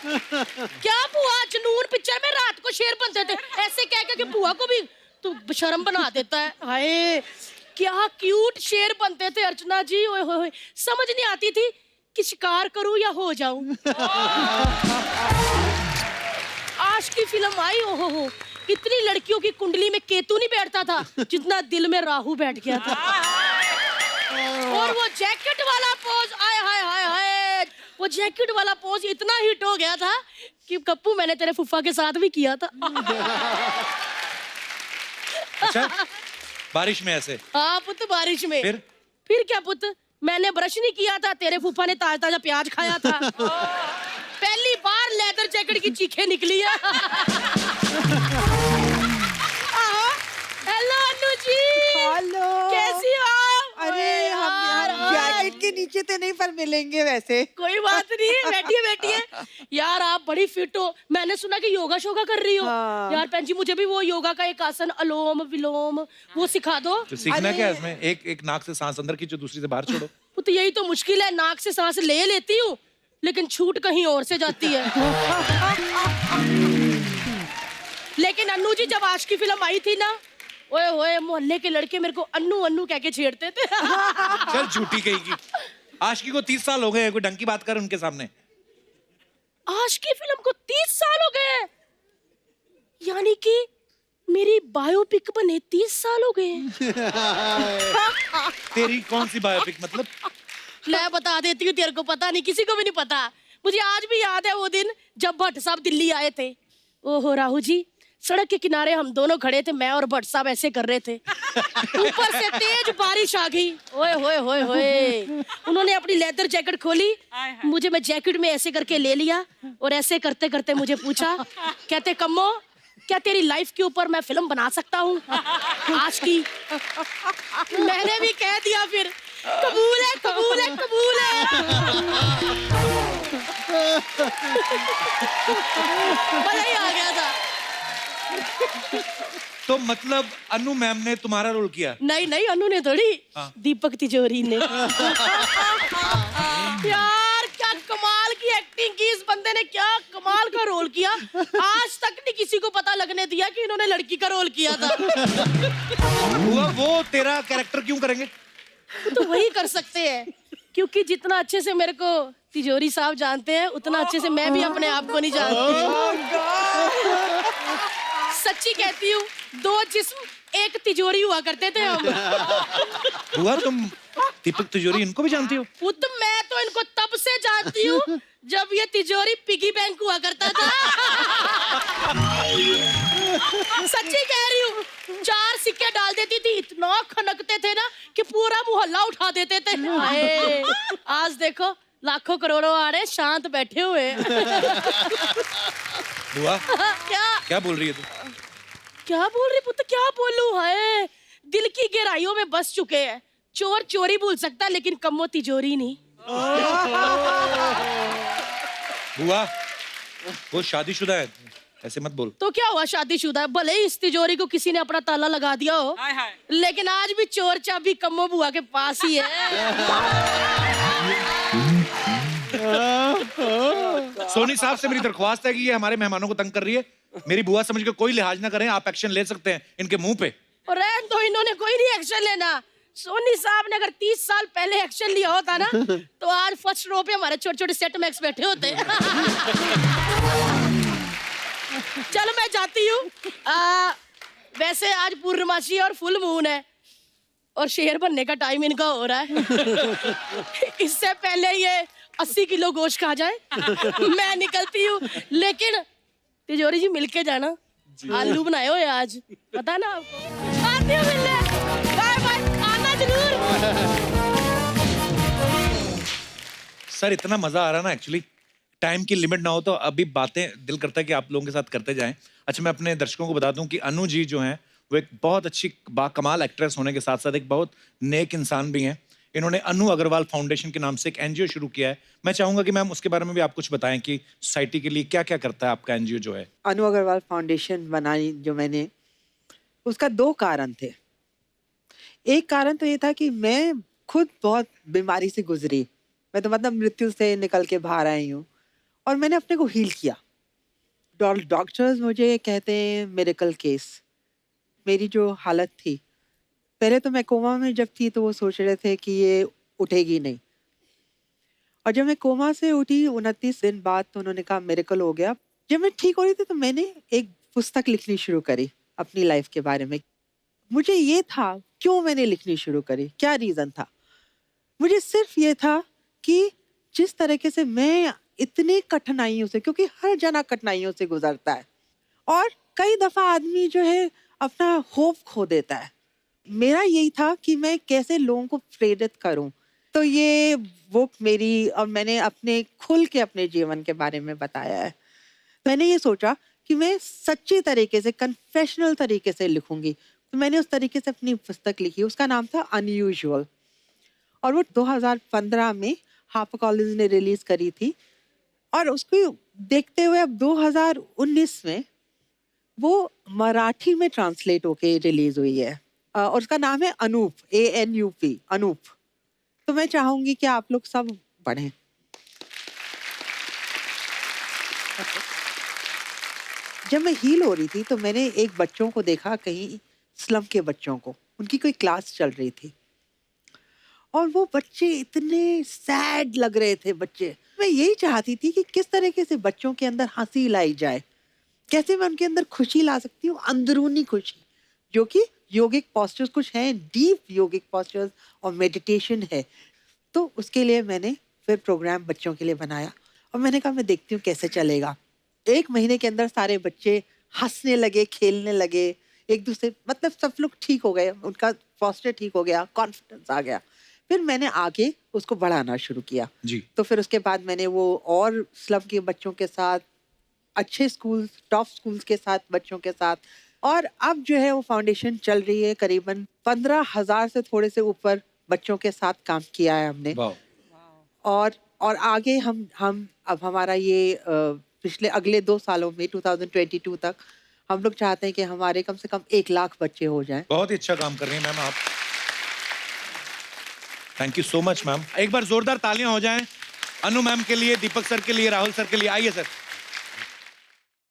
S16: क्या बुआ जनून पिक्चर में रात को शेर बनते थे, ऐसे कह के कि बुआ को भी तू शर्म बना देता है। हाय क्या क्यूट शेर बनते थे अर्चना जी। ओए होए होए, समझ नहीं आती थी कि शिकार करूं या हो जाऊं। आज की फिल्म आई, ओहो हो, इतनी लड़कियों की कुंडली में केतु नहीं बैठता था जितना दिल में राहु बैठ गया था। और वो जैकेट वाला पोज, आय हाय हाय हाय, वो जैकेट वाला पोज इतना हिट हो गया था कि कप्पू मैंने तेरे फुफ्फा के साथ भी किया था।
S1: अच्छा, बारिश में ऐसे?
S16: हाँ पुत, बारिश में। फिर क्या पुत, मैंने ब्रश नहीं किया था, तेरे फूफा ने ताजा ताजा प्याज खाया था। पहली बार लेदर जैकेट की चीखें निकली है। हेलो अनु जी।
S3: हेलो,
S16: कैसी हो आप?
S3: अरे हम जैकेट के नीचे तो नहीं, पर मिलेंगे वैसे।
S16: कोई बात नहीं, बैठिए बैठिए। यार आप बड़ी फिट हो, मैंने सुना कि योगा शोगा कर रही हो।
S3: हाँ।
S16: यार बहन जी, मुझे भी वो योगा का एक आसन अलोम विलोम वो सिखा दो।
S1: तो सीखना क्या है इसमें? एक नाक से सांस अंदर खींचो, दूसरी से बाहर छोड़ो।
S16: तो यही तो मुश्किल है, नाक से सांस ले लेती हूँ लेकिन छूट कहीं और से जाती है। लेकिन अन्नू जी, जब आज की फिल्म आई थी ना, ओए होए, मोहल्ले के लड़के मेरे को अन्नू अन्नू कह के छेड़ते थे।
S1: चल झूठी कहेगी। आशिकी को 30 साल हो गए, कोई ढंग की बात कर उनके सामने।
S16: आज की फिल्म को 30 साल हो गए, यानी कि मेरी बायोपिक बने 30 साल हो गए।
S1: तेरी कौन सी बायोपिक मतलब?
S16: मैं बता देती हूँ, तेरे को पता नहीं, किसी को भी नहीं पता। मुझे आज भी याद है वो दिन जब भट्ट साहब दिल्ली आए थे। ओहो राहु जी, सड़क के किनारे हम दोनों खड़े थे, मैं और भट्ट साहब ऐसे कर रहे थे, ऊपर से तेज बारिश आ गई। ओए होए होए होए, उन्होंने अपनी लेदर जैकेट खोली, मुझे मैं जैकेट में ऐसे करके ले लिया और ऐसे करते करते मुझे पूछा, कहते कम्मो, क्या तेरी लाइफ के ऊपर मैं फिल्म बना सकता हूँ आज की? मैंने भी कह दिया फिर, कबूल है कबूल है कबूल है। मजा ही आ गया था।
S1: तो मतलब अनु मैम ने तुम्हारा रोल किया?
S16: नहीं नहीं, अनु ने थोड़ी, दीपक तिजोरी ने। यार क्या कमाल की एक्टिंग की इस बंदे ने, क्या कमाल का रोल किया। आज तक नहीं किसी को पता लगने दिया कि इन्होंने लड़की का रोल किया था।
S1: वो तेरा कैरेक्टर क्यों करेंगे?
S16: तो वही कर सकते हैं, क्योंकि जितना अच्छे से मेरे को तिजोरी साहब जानते हैं, उतना अच्छे से मैं भी अपने आप को नहीं जानती। सच्ची कहती हूँ, 2 जिस्म एक तिजोरी हुआ करते थे हम।
S1: हुआ तुम दीपक तिजोरी इनको भी जानती हो?
S16: तो मैं तो इनको तब से जानती हूँ जब ये तिजोरी पिगी बैंक हुआ करता था। सच्ची कह रही हूँ, 4 सिक्के डाल देती थी, इतना खनकते थे ना कि पूरा मोहल्ला उठा देते थे। आज देखो लाखों करोड़ों आ रहे, शांत बैठे हुए।
S1: हुआ
S16: क्या
S1: क्या बोल रही है तू?
S16: क्या बोल रही पुत्र, क्या बोलूं? हाय, दिल की गहराइयों में बस चुके हैं। चोर चोरी भूल सकता, लेकिन कम्मो तिजोरी नहीं।
S1: हुआ वो शादीशुदा है, ऐसे मत बोल।
S16: तो क्या हुआ, शादीशुदा है, भले ही इस तिजोरी को किसी ने अपना ताला लगा दिया हो, लेकिन आज भी चोर चाबी कम्मो बुआ के पास ही है।
S1: सोनी साहब से मेरी दरख्वास्त है कि ये हमारे मेहमानों को तंग कर रही है, मेरी बुआ समझ के कोई लिहाज ना करें, आप एक्शन ले सकते हैं इनके मुंह पे।
S16: और रहन दो, इन्होंने कोई नहीं एक्शन लेना। सोनी साहब ने अगर 30 साल पहले एक्शन लिया होता ना, तो आज फर्स्ट रो पे हमारे छोटे छोटे सेट मैक्स बैठे होते। चलो मैं जाती हूँ। वैसे आज पूर्णमासी और फुल मून है और शेर बनने का टाइम इनका हो रहा है। इससे पहले ये 80 किलो गोश्त खा जाए, मैं निकलती हूँ। लेकिन तिजोरी जी मिलके जाना, आलू बनाए हुए आज, पता ना आपको। आती हूँ मिलने, बाय बाय, आना जरूर।
S1: सर इतना मजा आ रहा ना, एक्चुअली टाइम की लिमिट ना हो तो अभी बातें दिल करता है कि आप लोगों के साथ करते जाएं। अच्छा, मैं अपने दर्शकों को बता दूं कि अनु जी जो हैं वो एक बहुत अच्छी बाकमाल एक्ट्रेस होने के साथ साथ एक बहुत नेक इंसान भी हैं। इन्होंने अनु अग्रवाल फाउंडेशन के नाम से एक एनजीओ शुरू किया है। मैं चाहूंगा कि मैम उसके बारे में भी आप कुछ बताएं कि सोसाइटी के लिए क्या क्या करता है आपका एनजीओ जो है।
S3: अनु अग्रवाल फाउंडेशन बनाई जो मैंने, उसका 2 कारण थे। एक कारण तो ये था कि मैं खुद बहुत बीमारी से गुजरी, मैं तो मतलब मृत्यु से निकल के बाहर आई हूँ, और मैंने अपने को हील किया। डॉक्टर्स मुझे कहते हैं मिरेकल केस। मेरी जो हालत थी, पहले तो मैं कोमा में जब थी तो वो सोच रहे थे कि ये उठेगी नहीं, और जब मैं कोमा से उठी 29 दिन बाद तो उन्होंने कहा मिरेकल हो गया। जब मैं ठीक हो रही थी तो मैंने एक पुस्तक लिखनी शुरू करी अपनी लाइफ के बारे में। मुझे ये था क्यों मैंने लिखनी शुरू करी, क्या रीज़न था। मुझे सिर्फ ये था कि जिस तरीके से मैं इतनी कठिनाइयों से, क्योंकि हर जना कठिनाइयों से गुजरता है और कई दफ़ा आदमी जो है अपना होप खो देता है। मेरा यही था कि मैं कैसे लोगों को प्रेरित करूं। तो ये बुक मेरी, और मैंने अपने खुल के अपने जीवन के बारे में बताया है। मैंने ये सोचा कि मैं सच्ची तरीके से, कन्फेशनल तरीके से लिखूंगी, तो मैंने उस तरीके से अपनी पुस्तक लिखी। उसका नाम था अनयूजुअल, और वो 2015 में हार्पर कॉलिंस ने रिलीज करी थी। और उसको देखते हुए अब 2019 में वो मराठी में ट्रांसलेट होके रिलीज हुई है, और उसका नाम है अनूप, ANUP, अनूप। तो मैं चाहूंगी कि आप लोग सब पढ़ें। जब मैं हील हो रही थी तो मैंने एक बच्चों को देखा, कहीं स्लम के बच्चों को, उनकी कोई क्लास चल रही थी और वो बच्चे इतने सैड लग रहे थे बच्चे। मैं यही चाहती थी कि किस तरीके से बच्चों के अंदर हंसी लाई जाए, कैसे मैं उनके अंदर खुशी ला सकती हूँ, अंदरूनी खुशी, जो कि योगिक पोस्चर्स कुछ हैं, डीप योगिक पोस्चर्स और मेडिटेशन है। तो उसके लिए मैंने फिर प्रोग्राम बच्चों के लिए बनाया और मैंने कहा मैं देखती हूँ कैसे चलेगा। 1 महीने के अंदर सारे बच्चे हंसने लगे, खेलने लगे, एक दूसरे, मतलब सब लोग ठीक हो गए, उनका पोस्चर ठीक हो गया, कॉन्फिडेंस आ गया। फिर मैंने आगे उसको बढ़ाना शुरू किया
S1: जी।
S3: तो फिर उसके बाद मैंने वो और स्लम के बच्चों के साथ, अच्छे स्कूल, टॉप स्कूल्स के साथ, बच्चों के साथ, और अब जो है वो फाउंडेशन चल रही है। करीबन 15,000 से थोड़े से ऊपर बच्चों के साथ काम किया है हमने। और आगे हम अब हमारा ये पिछले अगले 2 सालों में 2022 तक हम लोग चाहते हैं कि हमारे कम से कम 1 लाख बच्चे हो जाएं।
S1: बहुत ही अच्छा काम कर रही हैं मैम आप। Thank you so much ma'am. एक बार जोरदार तालियां हो जाएं अनु मैम के लिए, दीपक सर के लिए, राहुल सर के लिए। आइए सर।